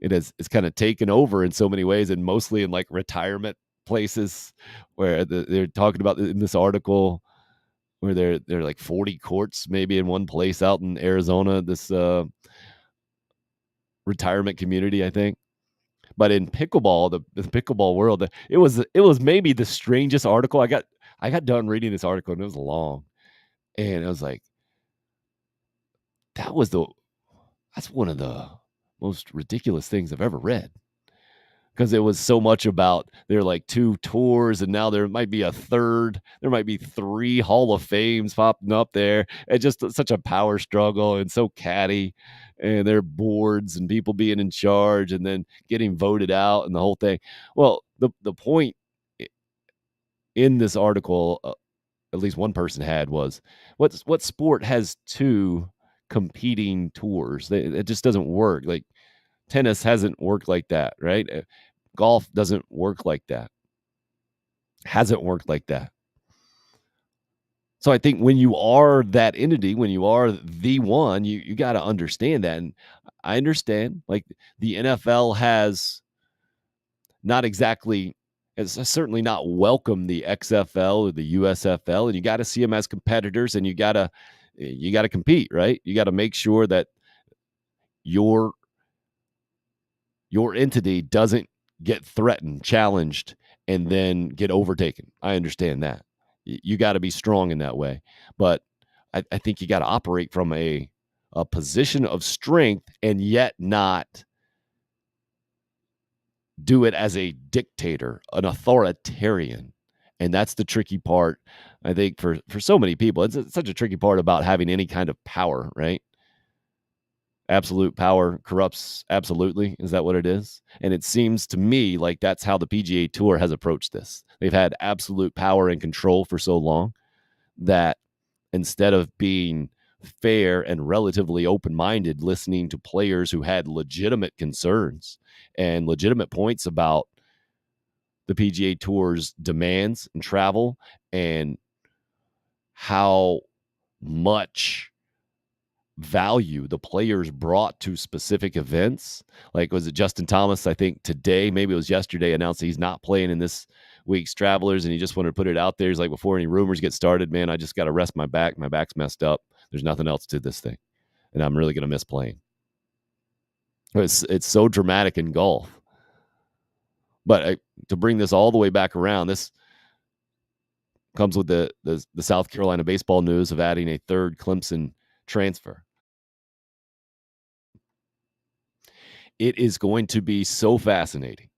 It's kind of taken over in so many ways, and mostly in like retirement places where they're talking about in this article where they're like 40 courts maybe in one place out in Arizona, this retirement community, I think. But in pickleball, the pickleball world, it was maybe the strangest article. I got done reading this article and it was long, and I was like, that's one of the most ridiculous things I've ever read. Because it was so much about there are like two tours, and now there might be a third. There might be 3 Hall of Fames popping up there. It's just such a power struggle and so catty. And there are boards and people being in charge and then getting voted out and the whole thing. Well, the point in this article, at least one person had, was what sport has 2 competing tours? It just doesn't work. Like, Tennis hasn't worked like that, right? Golf doesn't work like that. Hasn't worked like that. So I think when you are that entity, when you are the one, you got to understand that. And I understand, like, the NFL has not exactly, it's certainly not welcome the XFL or the USFL, and you got to see them as competitors, and you got to compete, right? You got to make sure that your entity doesn't get threatened, challenged, and then get overtaken. I understand that. You got to be strong in that way. But I think you got to operate from a position of strength and yet not do it as a dictator, an authoritarian. And that's the tricky part, I think, for so many people. It's such a tricky part about having any kind of power, right? Absolute power corrupts absolutely. Is that what it is? And it seems to me like that's how the PGA Tour has approached this. They've had absolute power and control for so long that instead of being fair and relatively open-minded, listening to players who had legitimate concerns and legitimate points about the PGA Tour's demands and travel and how much value the players brought to specific events. Like, was it Justin Thomas, I think today, maybe it was yesterday, announced that he's not playing in this week's Travelers, and he just wanted to put it out there. He's like, before any rumors get started, man, I just got to rest my back. My back's messed up. There's nothing else to this thing, and I'm really going to miss playing. It's so dramatic in golf. But to bring this all the way back around, this comes with the South Carolina baseball news of adding a third Clemson transfer. It is going to be so fascinating.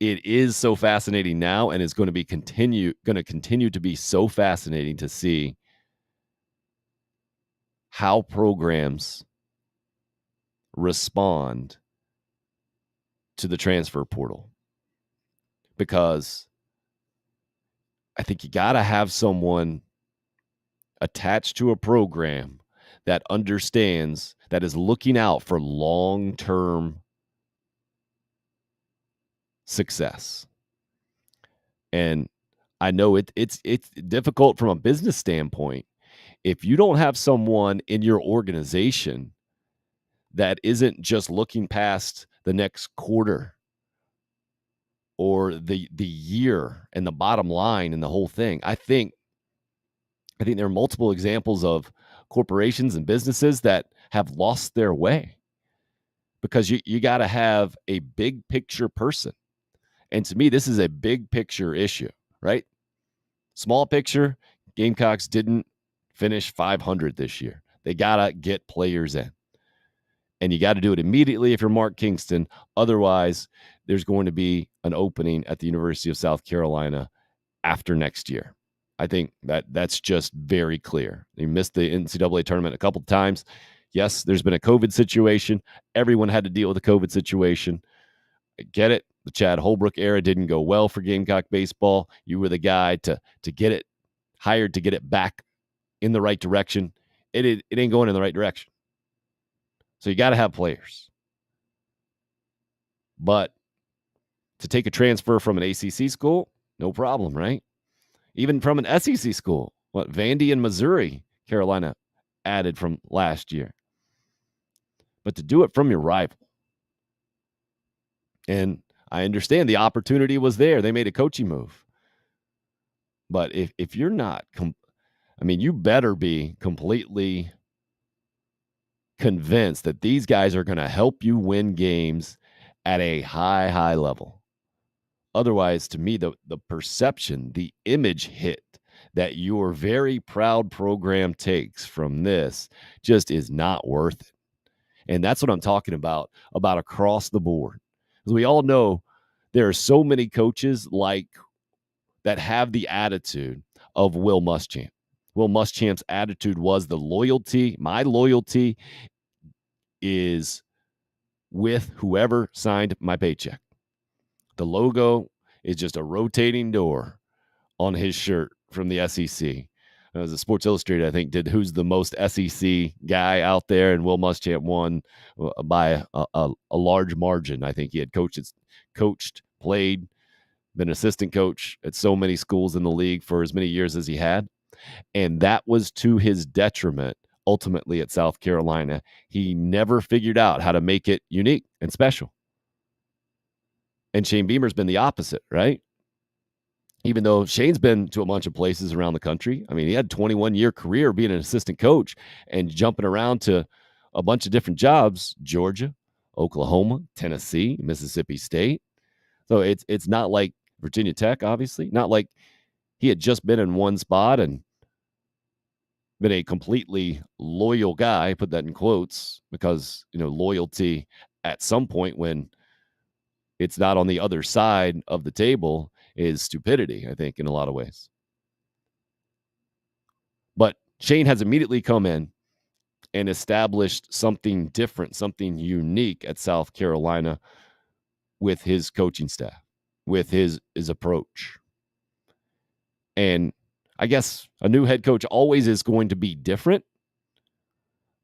It is so fascinating now, and it's going to continue to be so fascinating to see how programs respond to the transfer portal. Because I think you got to have someone attached to a program that understands, that is looking out for long-term success. And I know it's difficult from a business standpoint. If you don't have someone in your organization that isn't just looking past the next quarter or the year and the bottom line and the whole thing, I think there are multiple examples of corporations and businesses that have lost their way because you got to have a big picture person. And to me, this is a big picture issue, right? Small picture, Gamecocks didn't finish 500 this year. They got to get players in. And you got to do it immediately if you're Mark Kingston. Otherwise, there's going to be an opening at the University of South Carolina after next year. I think that's just very clear. They missed the NCAA tournament a couple of times. Yes, there's been a COVID situation. Everyone had to deal with a COVID situation. I get it. The Chad Holbrook era didn't go well for Gamecock baseball. You were the guy to get it hired, to get it back in the right direction. It ain't going in the right direction. So you got to have players. But to take a transfer from an ACC school, no problem, right? Even from an SEC school, Vandy and Missouri, Carolina added from last year. But to do it from your rival. And I understand the opportunity was there. They made a coaching move. But if you're not, you better be completely convinced that these guys are going to help you win games at a high level. Otherwise, to me, the perception, the image hit that your very proud program takes from this just is not worth it. And that's what I'm talking about across the board. Because we all know there are so many coaches that have the attitude of Will Muschamp. Will Muschamp's attitude was the loyalty. My loyalty is with whoever signed my paycheck. The logo is just a rotating door on his shirt from the SEC. as a Sports Illustrated, I think, did who's the most SEC guy out there, and Will Muschamp won by a large margin. I think he had coached, played, been assistant coach at so many schools in the league for as many years as he had. And that was to his detriment ultimately at South Carolina. He never figured out how to make it unique and special. And Shane Beamer's been the opposite, right? Even though Shane's been to a bunch of places around the country. I mean, he had a 21-year career being an assistant coach and jumping around to a bunch of different jobs, Georgia, Oklahoma, Tennessee, Mississippi State. So it's not like Virginia Tech, obviously, not like he had just been in one spot and been a completely loyal guy, put that in quotes, because, loyalty at some point when it's not on the other side of the table is stupidity, I think, in a lot of ways. But Shane has immediately come in and established something different, something unique at South Carolina with his coaching staff, with his approach. And I guess a new head coach always is going to be different,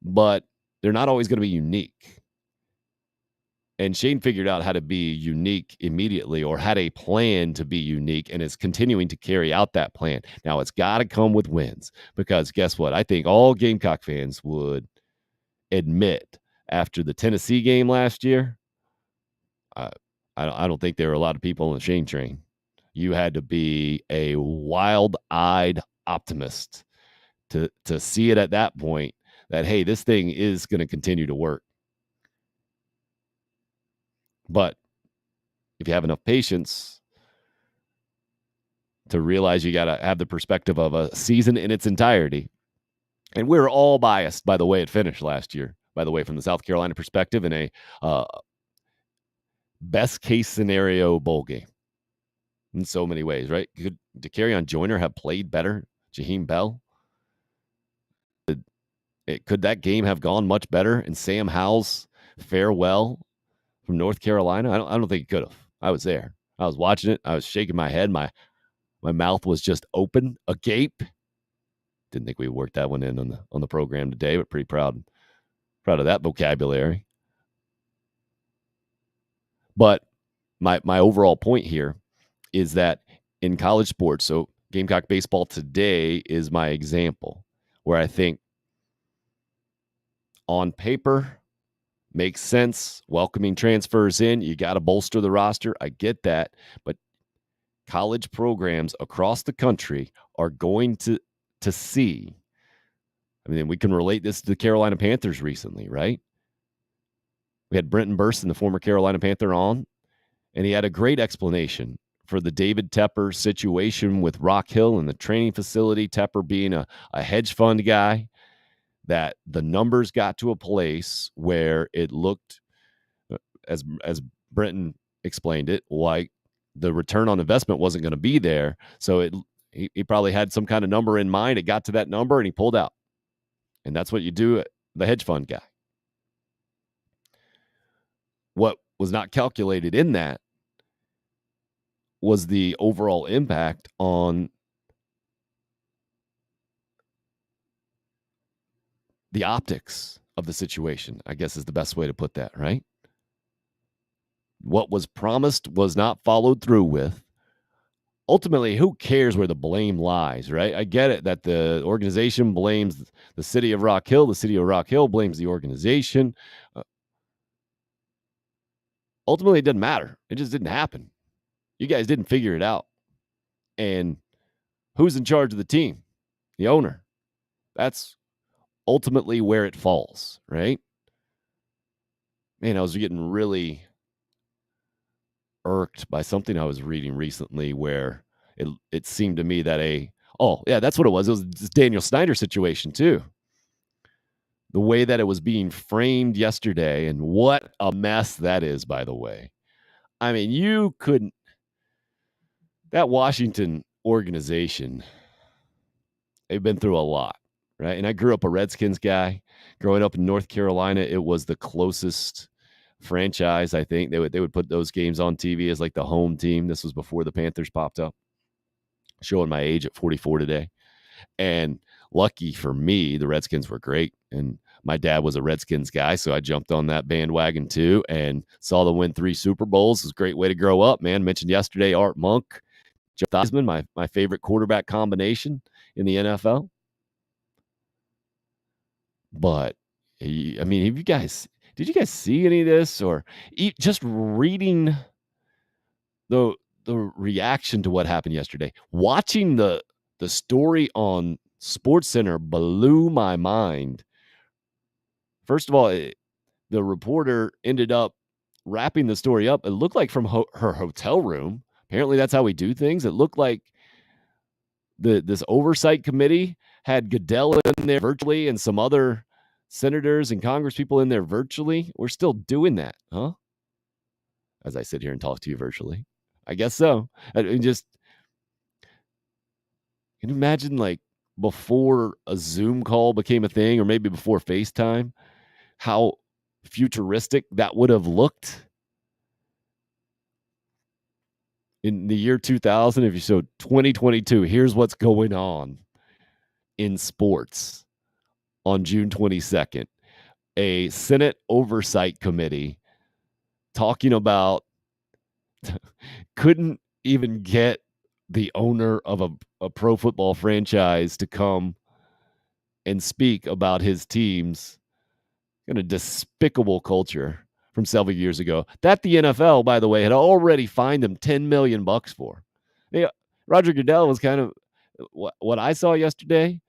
but they're not always going to be unique. And Shane figured out how to be unique immediately, or had a plan to be unique, and is continuing to carry out that plan. Now, it's got to come with wins, because guess what? I think all Gamecock fans would admit after the Tennessee game last year, I don't think there were a lot of people on the Shane train. You had to be a wild-eyed optimist to see it at that point that, hey, this thing is going to continue to work. But if you have enough patience to realize you got to have the perspective of a season in its entirety, and we're all biased by the way it finished last year, by the way, from the South Carolina perspective, in a best-case scenario bowl game in so many ways, right? Could Dakereon Joyner have played better? Jaheim Bell? Could that game have gone much better? And Sam Howell's farewell from North Carolina? I don't think it could have. I was there. I was watching it. I was shaking my head. My mouth was just open, agape. Didn't think we worked that one in on the program today, but pretty proud of that vocabulary. But my overall point here is that in college sports, so Gamecock baseball today is my example, where I think on paper makes sense, welcoming transfers in, you got to bolster the roster. I get that, but college programs across the country are going to see. I mean, we can relate this to the Carolina Panthers recently, right? We had Brenton Burson, the former Carolina Panther, on, and he had a great explanation for the David Tepper situation with Rock Hill and the training facility, Tepper being a hedge fund guy, that the numbers got to a place where it looked, as Brenton explained it, like the return on investment wasn't going to be there. So he probably had some kind of number in mind. It got to that number and he pulled out. And that's what you do, the hedge fund guy. What was not calculated in that was the overall impact on the optics of the situation, I guess is the best way to put that, right? What was promised was not followed through with. Ultimately, who cares where the blame lies, right? I get it that the organization blames the city of Rock Hill. The city of Rock Hill blames the organization. Ultimately, it doesn't matter. It just didn't happen. You guys didn't figure it out. And who's in charge of the team? The owner. That's ultimately where it falls, right? Man, I was getting really irked by something I was reading recently where it seemed to me that that's what it was. It was this Daniel Snyder situation too. The way that it was being framed yesterday, and what a mess that is, by the way. I mean, that Washington organization, they've been through a lot, right? And I grew up a Redskins guy. Growing up in North Carolina, it was the closest franchise, I think. They would put those games on TV as like the home team. This was before the Panthers popped up. Showing my age at 44 today. And lucky for me, the Redskins were great. And my dad was a Redskins guy, so I jumped on that bandwagon too and saw them win 3 Super Bowls. It was a great way to grow up, man. Mentioned yesterday Art Monk, Joe Theismann, my favorite quarterback combination in the NFL. But I mean, did you guys see any of this, or just reading the reaction to what happened yesterday? Watching the story on SportsCenter blew my mind. First of all, the reporter ended up wrapping the story up. It looked like from her hotel room. Apparently, that's how we do things. It looked like this oversight committee had Goodell in there virtually and some other senators and congresspeople in there virtually. We're still doing that, huh? As I sit here and talk to you virtually. I guess so. Can you imagine, like, before a Zoom call became a thing, or maybe before FaceTime, how futuristic that would have looked in the year 2000? If you showed 2022, here's what's going on in sports on June 22nd. A Senate Oversight Committee talking about couldn't even get the owner of a pro football franchise to come and speak about his team's kind of despicable culture from several years ago that the NFL, by the way, had already fined him $10 million for. Yeah, Roger Goodell was kind of what I saw yesterday.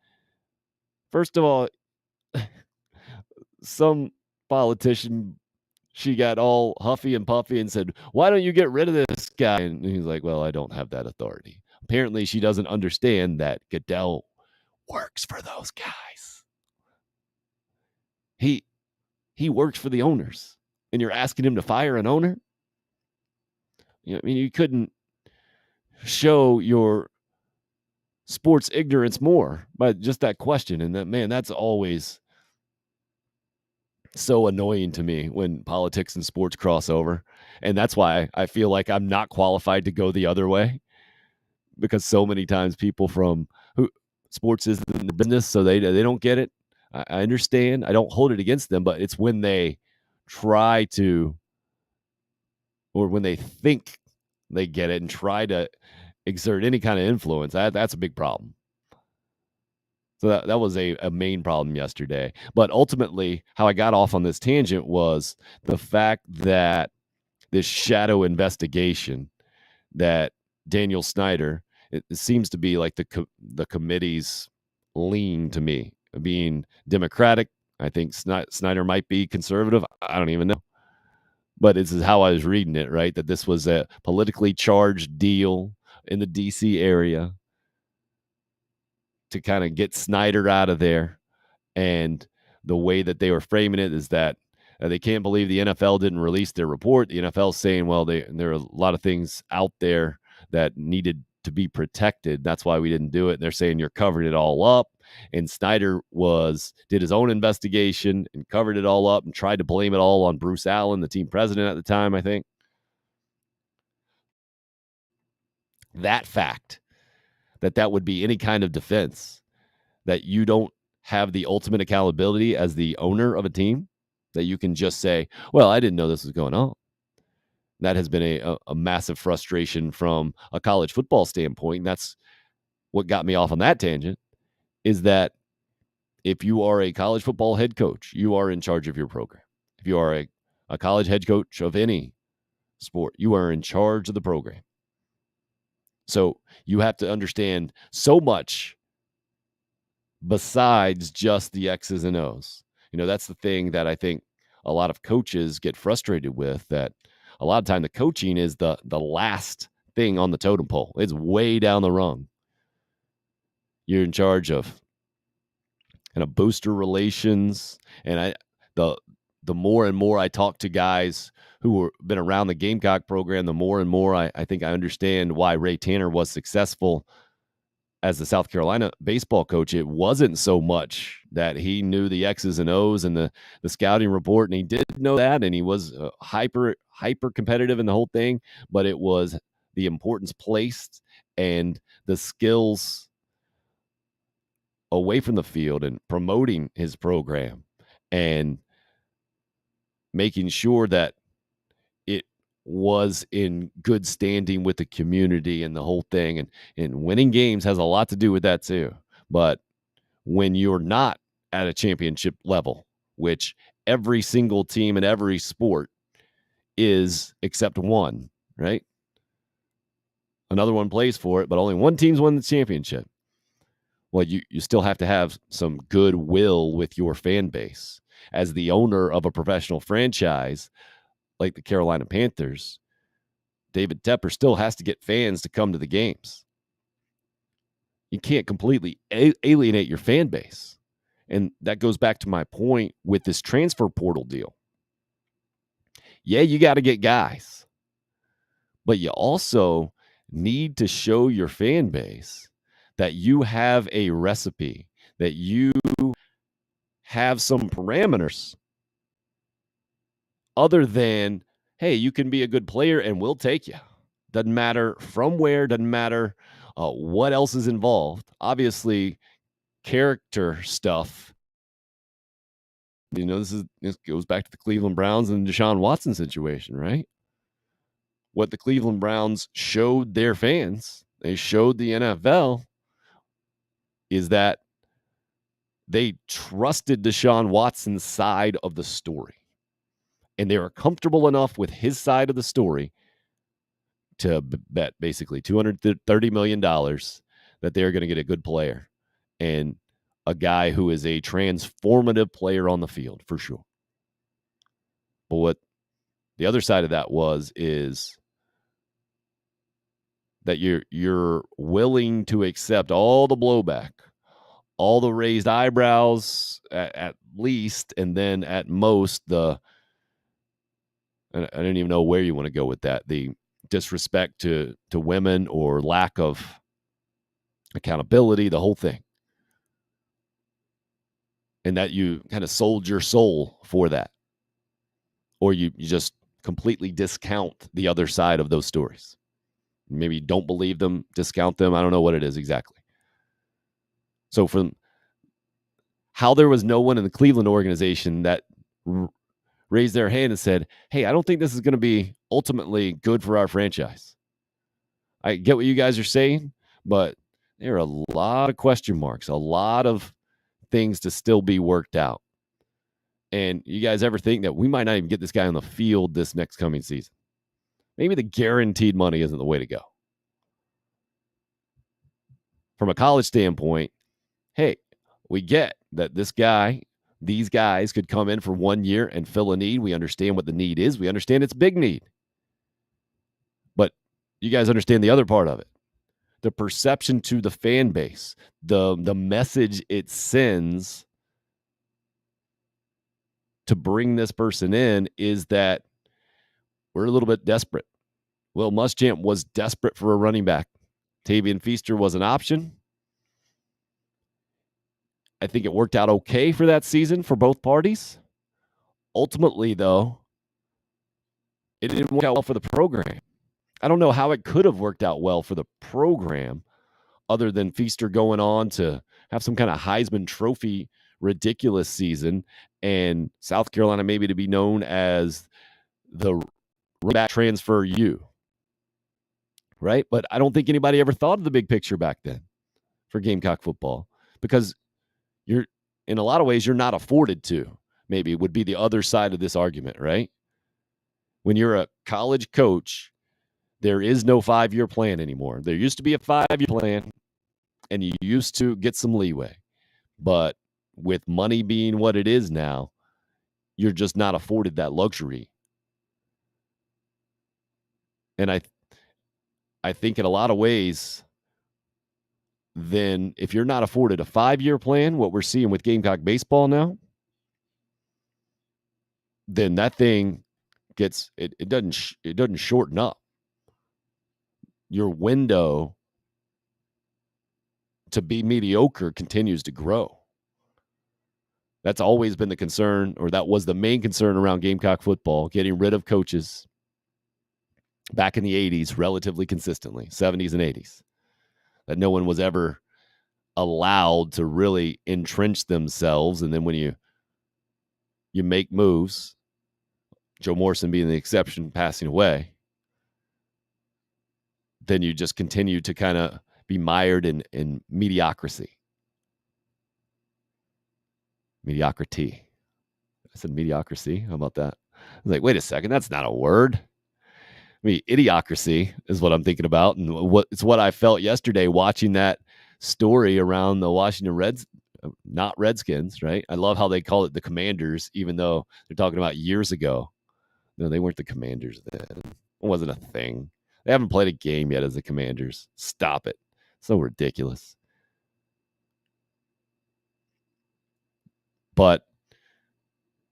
First of all, some politician, she got all huffy and puffy and said, "Why don't you get rid of this guy?" And he's like, "Well, I don't have that authority." Apparently, she doesn't understand that Goodell works for those guys. He works for the owners, and you're asking him to fire an owner? I mean, you couldn't show your sports ignorance more by just that question. And that, man, that's always so annoying to me when politics and sports cross over. And that's why I feel like I'm not qualified to go the other way, because so many times people from who sports isn't their business, so they don't get it. I understand. I don't hold it against them, but it's when they try to, or when they think they get it and try to exert any kind of influence, that's a big problem. So that was a main problem yesterday. But ultimately, how I got off on this tangent was the fact that this shadow investigation that Daniel Snyder, it seems to be like the committee's lean to me, being Democratic. I think Snyder might be conservative. I don't even know. But this is how I was reading it, right? That this was a politically charged deal in the D.C. area to kind of get Snyder out of there. And the way that they were framing it is that they can't believe the NFL didn't release their report. The NFL saying, well, there are a lot of things out there that needed to be protected. That's why we didn't do it. And they're saying you're covering it all up. And Snyder did his own investigation and covered it all up and tried to blame it all on Bruce Allen, the team president at the time, I think. That fact, that would be any kind of defense, that you don't have the ultimate accountability as the owner of a team, that you can just say, well, I didn't know this was going on. That has been a massive frustration from a college football standpoint. And that's what got me off on that tangent, is that if you are a college football head coach, you are in charge of your program. If you are a college head coach of any sport, you are in charge of the program. So you have to understand so much besides just the X's and O's. That's the thing that I think a lot of coaches get frustrated with, that a lot of time the coaching is the last thing on the totem pole. It's way down the rung. You're in charge of kind of booster relations. And the more and more I talk to guys who have been around the Gamecock program, the more and more I think I understand why Ray Tanner was successful as the South Carolina baseball coach. It wasn't so much that he knew the X's and O's and the scouting report, and he did know that, and he was hyper competitive in the whole thing, but it was the importance placed and the skills away from the field and promoting his program and making sure that it was in good standing with the community and the whole thing. And winning games has a lot to do with that too. But when you're not at a championship level, which every single team in every sport is except one, right? Another one plays for it, but only one team's won the championship. Well, you still have to have some goodwill with your fan base. As the owner of a professional franchise like the Carolina Panthers, David Tepper still has to get fans to come to the games. You can't completely alienate your fan base. And that goes back to my point with this transfer portal deal. Yeah, you got to get guys, but you also need to show your fan base that you have a recipe, that you have some parameters other than, hey, you can be a good player and we'll take you. Doesn't matter from where, doesn't matter what else is involved. Obviously, character stuff. This goes back to the Cleveland Browns and Deshaun Watson situation, right? What the Cleveland Browns showed their fans, they showed the NFL, is that they trusted Deshaun Watson's side of the story. And they were comfortable enough with his side of the story to bet basically $230 million that they're going to get a good player and a guy who is a transformative player on the field for sure. But what the other side of that is that you're willing to accept all the blowback, all the raised eyebrows at least, and then at most I don't even know where you want to go with that. The disrespect to women or lack of accountability, the whole thing. And that you kind of sold your soul for that. Or you just completely discount the other side of those stories. Maybe you don't believe them, discount them. I don't know what it is exactly. So from how there was no one in the Cleveland organization that raised their hand and said, hey, I don't think this is going to be ultimately good for our franchise. I get what you guys are saying, but there are a lot of question marks, a lot of things to still be worked out. And you guys ever think that we might not even get this guy on the field this next coming season? Maybe the guaranteed money isn't the way to go. From a college standpoint, hey, we get that these guys could come in for 1 year and fill a need. We understand what the need is. We understand it's a big need. But you guys understand the other part of it. The perception to the fan base, the message it sends to bring this person in is that we're a little bit desperate. Will Muschamp was desperate for a running back. Tavian Feaster was an option. I think it worked out okay for that season for both parties. Ultimately, though, it didn't work out well for the program. I don't know how it could have worked out well for the program other than Feaster going on to have some kind of Heisman Trophy ridiculous season and South Carolina maybe to be known as the back transfer U. Right? But I don't think anybody ever thought of the big picture back then for Gamecock football because you're, in a lot of ways, you're not afforded to, maybe would be the other side of this argument, right? When you're a college coach, there is no 5-year plan anymore. There used to be a 5-year plan, and you used to get some leeway. But with money being what it is now, you're just not afforded that luxury. And I think in a lot of ways, then if you're not afforded a 5-year plan, what we're seeing with Gamecock baseball now, then that thing gets it doesn't shorten up. Your window to be mediocre continues to grow. That's always been the concern, or that was the main concern around Gamecock football, getting rid of coaches back in the 80s relatively consistently, 70s and 80s, that no one was ever allowed to really entrench themselves. And then when you make moves, Joe Morrison being the exception, passing away, then you just continue to kind of be mired in mediocrity. Mediocrity. I said mediocrity. How about that? I was like, wait a second, that's not a word. I mean, idiocracy is what I'm thinking about, and it's what I felt yesterday watching that story around the Washington not Redskins, right? I love how they call it the Commanders, even though they're talking about years ago. No, they weren't the Commanders then. It wasn't a thing. They haven't played a game yet as the Commanders. Stop it. So ridiculous. But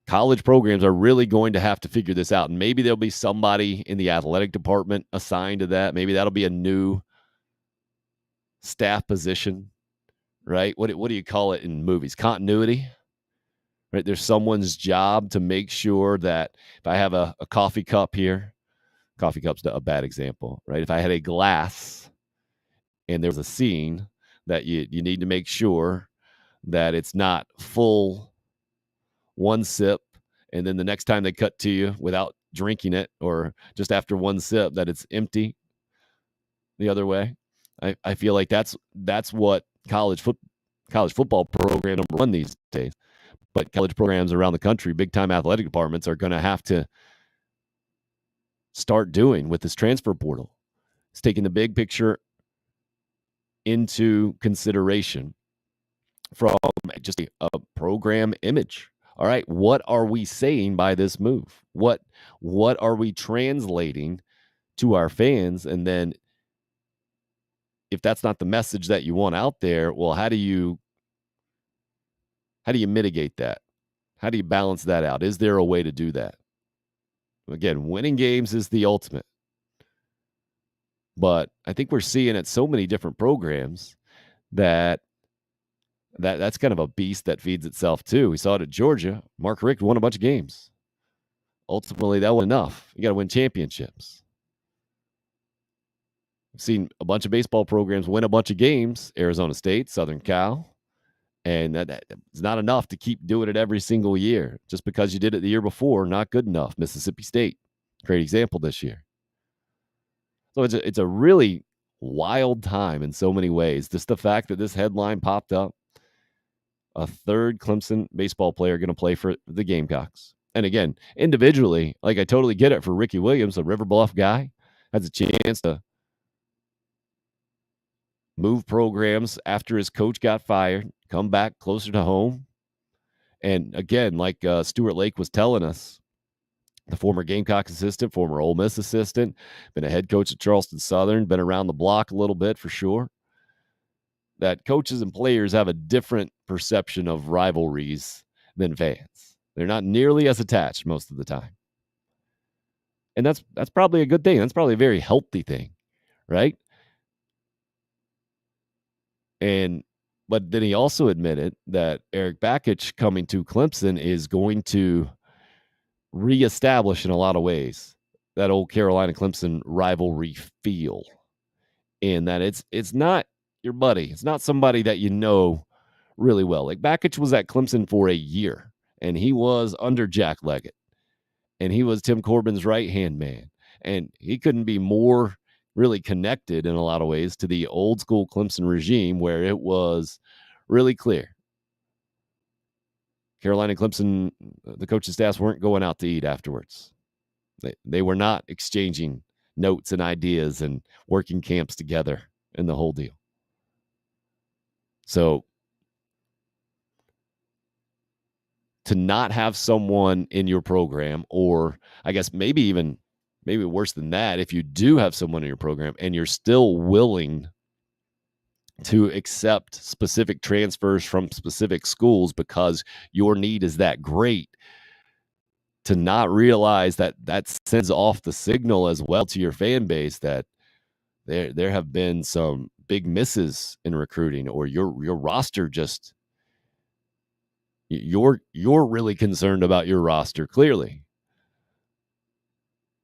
college programs are really going to have to figure this out. And maybe there'll be somebody in the athletic department assigned to that. Maybe that'll be a new staff position, right? What do you call it in movies? Continuity, right? There's someone's job to make sure that if I have a coffee cup here, coffee cup's a bad example, right? If I had a glass and there was a scene that you need to make sure that it's not full one sip, and then the next time they cut to you without drinking it, or just after one sip that it's empty the other way. I feel like that's what college football program run these days. But college programs around the country, big time athletic departments, are going to have to start doing with this transfer portal. It's taking the big picture into consideration from just a program image. All right, what are we saying by this move? What are we translating to our fans? And then if that's not the message that you want out there, well, how do you mitigate that? How do you balance that out? Is there a way to do that? Again, winning games is the ultimate. But I think we're seeing at so many different programs that's kind of a beast that feeds itself too. We saw it at Georgia. Mark Richt won a bunch of games. Ultimately, that wasn't enough. You got to win championships. We've seen a bunch of baseball programs win a bunch of games. Arizona State, Southern Cal. And that is not enough to keep doing it every single year. Just because you did it the year before, not good enough. Mississippi State, great example this year. So it's a really wild time in so many ways. Just the fact that this headline popped up, a third Clemson baseball player going to play for the Gamecocks. And again, individually, like I totally get it for Ricky Williams, a River Bluff guy, has a chance to move programs after his coach got fired, come back closer to home. And again, like Stuart Lake was telling us, the former Gamecock assistant, former Ole Miss assistant, been a head coach at Charleston Southern, been around the block a little bit for sure, that coaches and players have a different perception of rivalries than fans. They're not nearly as attached most of the time. And that's probably a good thing. That's probably a very healthy thing, right? But then he also admitted that Eric Bakich coming to Clemson is going to reestablish in a lot of ways that old Carolina Clemson rivalry feel, and that it's not your buddy. It's not somebody that you know really well. Like Bakich was at Clemson for a year, and he was under Jack Leggett, and he was Tim Corbin's right-hand man, and he couldn't be more really connected in a lot of ways to the old school Clemson regime, where it was really clear. Carolina and Clemson, the coaching staffs weren't going out to eat afterwards. They were not exchanging notes and ideas and working camps together and the whole deal. So to not have someone in your program, or I guess maybe worse than that, if you do have someone in your program and you're still willing to accept specific transfers from specific schools because your need is that great, to not realize that sends off the signal as well to your fan base that there have been some big misses in recruiting, or your roster just, you're really concerned about your roster. Clearly,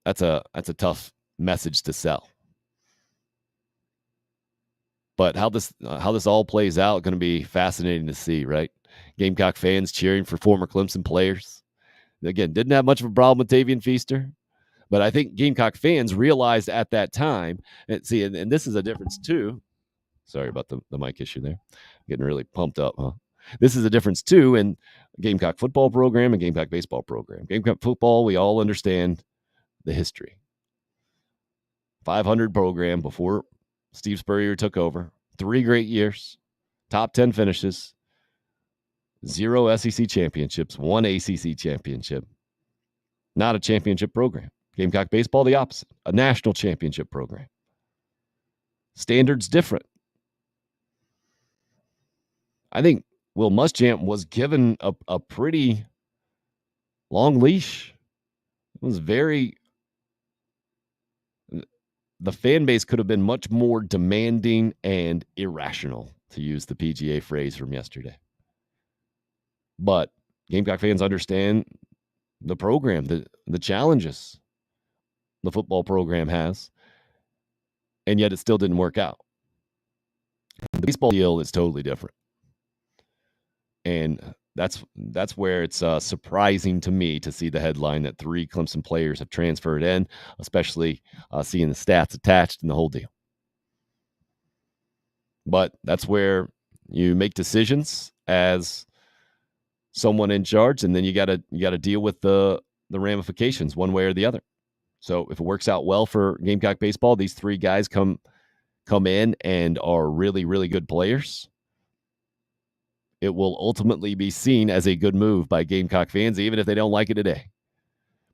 that's a tough message to sell. But how this all plays out, going to be fascinating to see, right? Gamecock fans cheering for former Clemson players. Again, didn't have much of a problem with Tavian Feaster, but I think Gamecock fans realized at that time, and this is a difference too. Sorry about the mic issue there. Getting really pumped up, huh? This is a difference too in Gamecock football program and Gamecock baseball program. Gamecock football, we all understand the history. 500 program before Steve Spurrier took over. 3 great years, top 10 finishes, 0 SEC championships, 1 ACC championship. Not a championship program. Gamecock baseball, the opposite, a national championship program. Standards different. I think Will Muschamp was given a pretty long leash. It was the fan base could have been much more demanding and irrational, to use the PGA phrase from yesterday. But Gamecock fans understand the program, the challenges the football program has, and yet it still didn't work out. The baseball deal is totally different. And that's where it's surprising to me to see the headline that 3 Clemson players have transferred in, especially seeing the stats attached and the whole deal. But that's where you make decisions as someone in charge, and then you got to deal with the ramifications one way or the other. So if it works out well for Gamecock baseball, these 3 guys come in and are really, really good players. It will ultimately be seen as a good move by Gamecock fans, even if they don't like it today.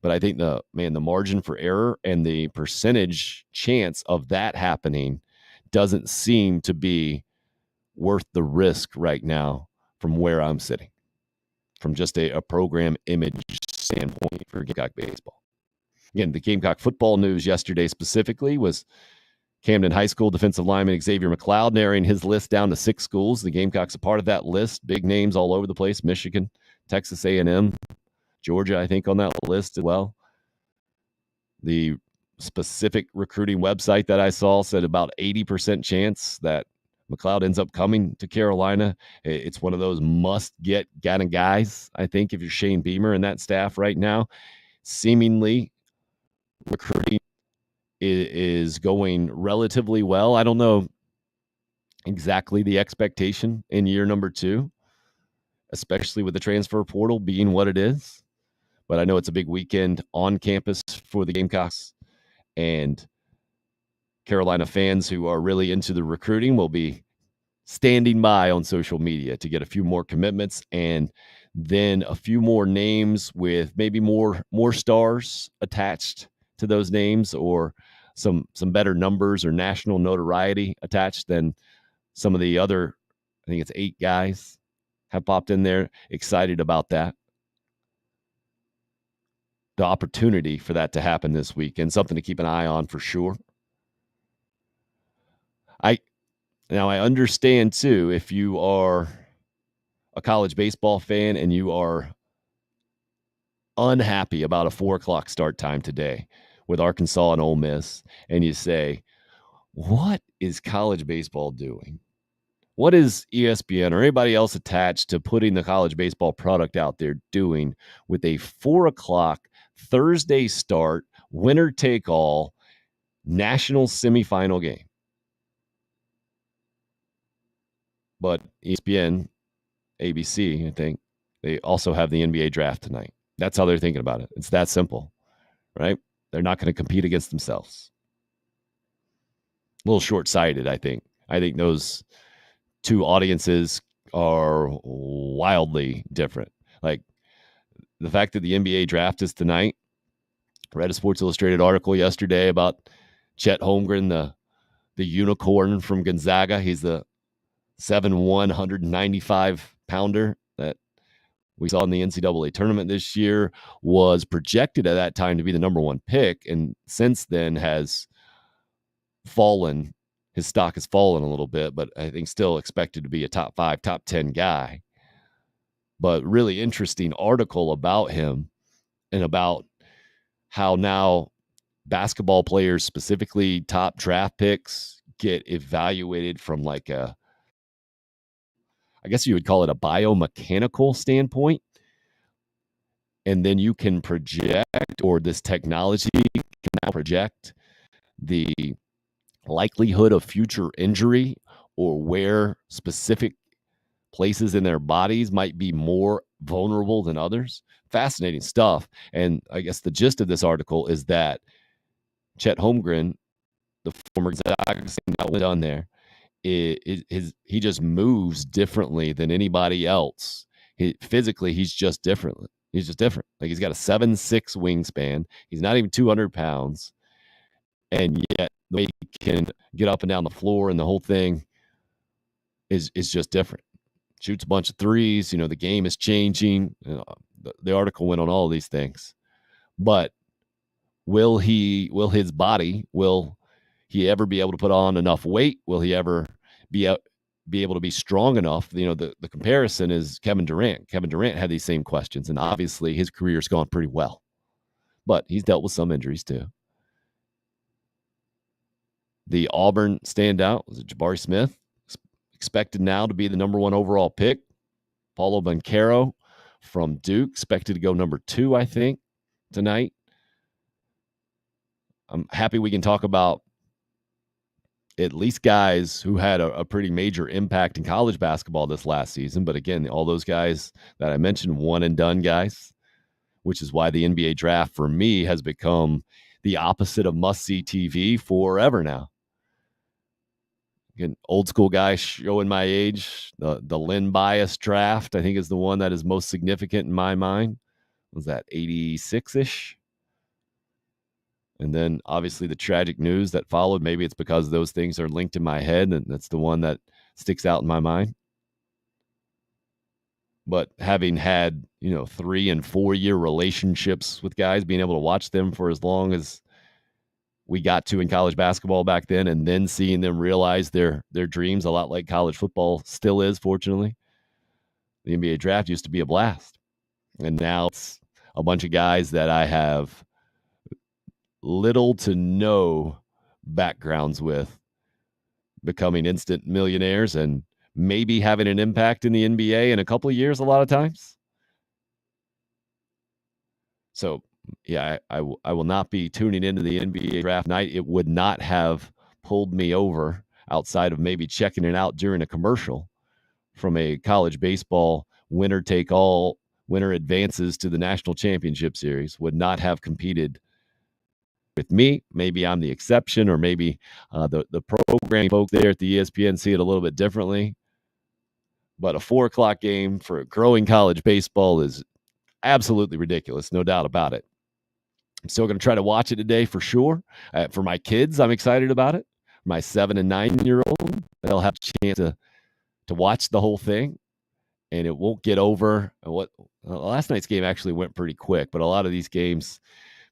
But I think the margin for error and the percentage chance of that happening doesn't seem to be worth the risk right now from where I'm sitting, from just a program image standpoint for Gamecock baseball. Again, the Gamecock football news yesterday specifically was Camden High School defensive lineman Xavier McLeod narrowing his list down to 6 schools. The Gamecocks a part of that list. Big names all over the place. Michigan, Texas A&M, Georgia, I think, on that list as well. The specific recruiting website that I saw said about 80% chance that McLeod ends up coming to Carolina. It's one of those must-get kind of guys, I think, if you're Shane Beamer and that staff right now. Seemingly, recruiting is going relatively well. I don't know exactly the expectation in year number 2, especially with the transfer portal being what it is. But I know it's a big weekend on campus for the Gamecocks, and Carolina fans who are really into the recruiting will be standing by on social media to get a few more commitments and then a few more names with maybe more stars attached to those names, or some better numbers or national notoriety attached than some of the other, I think it's 8 guys have popped in there. Excited about that. The opportunity for that to happen this week, and something to keep an eye on for sure. I understand too, if you are a college baseball fan and you are unhappy about a 4:00 start time today with Arkansas and Ole Miss, and you say, what is college baseball doing? What is ESPN or anybody else attached to putting the college baseball product out there doing with a 4:00 Thursday start, winner take all, national semifinal game? But ESPN, ABC, I think, they also have the NBA draft tonight. That's how they're thinking about it. It's that simple, right? They're not going to compete against themselves. A little short-sighted, I think. I think those 2 audiences are wildly different. Like, the fact that the NBA draft is tonight, I read a Sports Illustrated article yesterday about Chet Holmgren, the unicorn from Gonzaga. He's the 7'1", 195-pounder that we saw in the NCAA tournament this year, was projected at that time to be the number 1 pick, and since then has fallen. His stock has fallen a little bit, but I think still expected to be a top 5, top 10 guy. But really interesting article about him and about how now basketball players, specifically top draft picks, get evaluated from like I guess you would call it a biomechanical standpoint. And then you can project, or this technology can now project the likelihood of future injury or where specific places in their bodies might be more vulnerable than others. Fascinating stuff. And I guess the gist of this article is that Chet Holmgren, the former Gonzaga done there, he just moves differently than anybody else. Physically, he's just different. He's just different. Like, he's got a 7'6" wingspan. He's not even 200 pounds. And yet the way he can get up and down the floor and the whole thing is just different. Shoots a bunch of threes. The game is changing. The article went on all of these things. But will he ever be able to put on enough weight? Will he ever be able to be strong enough? The comparison is Kevin Durant. Kevin Durant had these same questions, and obviously his career's gone pretty well. But he's dealt with some injuries too. The Auburn standout was Jabari Smith, expected now to be the number 1 overall pick. Paulo Banchero from Duke, expected to go number 2, I think, tonight. I'm happy we can talk about at least guys who had a pretty major impact in college basketball this last season. But again, all those guys that I mentioned, one and done guys, which is why the NBA draft for me has become the opposite of must-see TV forever now. Again, old school guy showing my age, the Lynn Bias draft, I think, is the one that is most significant in my mind. Was that 86-ish? And then obviously the tragic news that followed. Maybe it's because those things are linked in my head, and that's the one that sticks out in my mind. But having had, 3 and 4 year relationships with guys, being able to watch them for as long as we got to in college basketball back then, and then seeing them realize their dreams, a lot like college football still is, fortunately. The NBA draft used to be a blast. And now it's a bunch of guys that I have little to no backgrounds with becoming instant millionaires and maybe having an impact in the NBA in a couple of years a lot of times. So, yeah, I will not be tuning into the NBA draft night. It would not have pulled me over outside of maybe checking it out during a commercial from a college baseball winner-take-all, winner advances to the national championship series. Would not have competed with me. Maybe I'm the exception, or maybe the programming folks there at the ESPN see it a little bit differently. But a 4 o'clock game for growing college baseball is absolutely ridiculous, no doubt about it. I'm still going to try to watch it today for sure. For my kids, I'm excited about it. My 7 and 9-year-old, they'll have a chance to watch the whole thing, and it won't get over. Last night's game actually went pretty quick, but a lot of these games,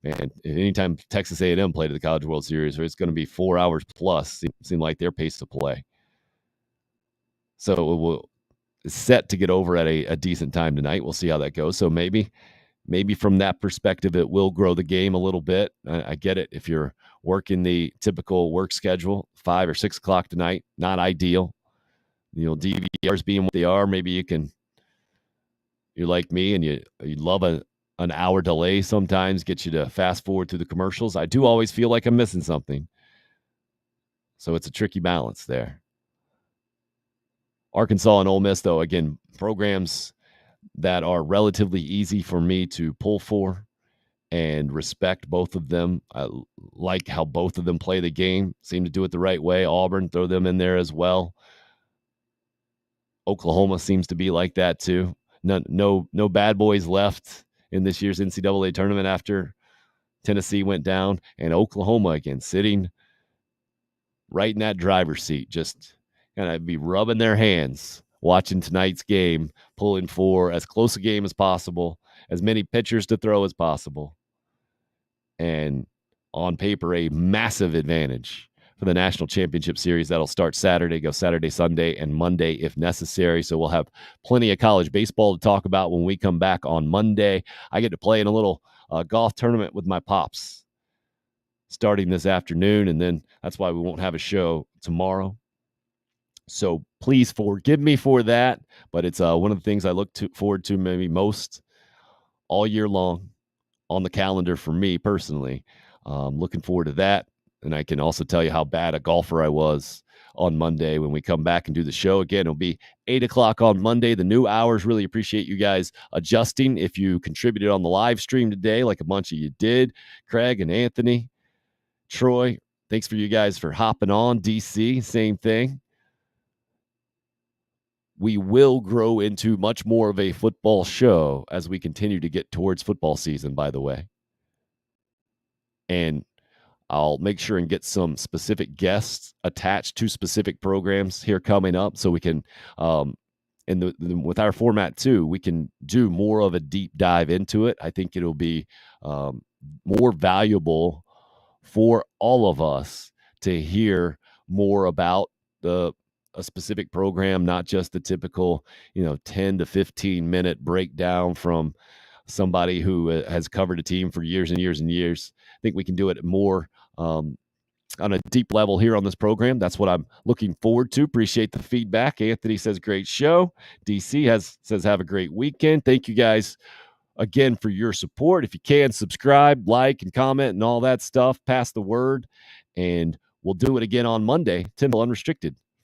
man, anytime Texas A&M played at the College World Series, it's going to be 4 hours plus. Seem like their pace to play. So it will set to get over at a decent time tonight. We'll see how that goes. So maybe from that perspective, it will grow the game a little bit. I get it. If you're working the typical work schedule, 5 or 6 o'clock tonight, not ideal. DVRs being what they are, maybe you're like me and you love an hour delay sometimes, get you to fast forward through the commercials. I do always feel like I'm missing something. So it's a tricky balance there. Arkansas and Ole Miss, though, again, programs that are relatively easy for me to pull for and respect both of them. I like how both of them play the game, seem to do it the right way. Auburn, throw them in there as well. Oklahoma seems to be like that too. No bad boys left in this year's NCAA tournament after Tennessee went down. And Oklahoma, again, sitting right in that driver's seat, just kind of be rubbing their hands watching tonight's game, pulling for as close a game as possible, as many pitchers to throw as possible, and on paper, a massive advantage for the national championship series that'll start Saturday, go Saturday, Sunday, and Monday if necessary. So we'll have plenty of college baseball to talk about when we come back on Monday. I get to play in a little golf tournament with my pops. starting this afternoon, and then that's why we won't have a show tomorrow. So please forgive me for that, but it's one of the things I look forward to maybe most all year long on the calendar for me personally. Looking forward to that. And I can also tell you how bad a golfer I was on Monday when we come back and do the show again. It'll be 8 o'clock on Monday, the new hours. Really appreciate you guys adjusting. If you contributed on the live stream today, like a bunch of you did, Craig and Anthony, Troy, thanks for you guys for hopping on. DC, same thing. We will grow into much more of a football show as we continue to get towards football season, by the way. And I'll make sure and get some specific guests attached to specific programs here coming up so we can, with our format too, we can do more of a deep dive into it. I think it'll be more valuable for all of us to hear more about a specific program, not just the typical, 10 to 15 minute breakdown from somebody who has covered a team for years and years and years. I think we can do it more on a deep level here on this program. That's what I'm looking forward to. Appreciate the feedback. Anthony says, great show. DC says, have a great weekend. Thank you guys again for your support. If you can, subscribe, like, and comment and all that stuff. Pass the word. And we'll do it again on Monday. Tyndall Unrestricted.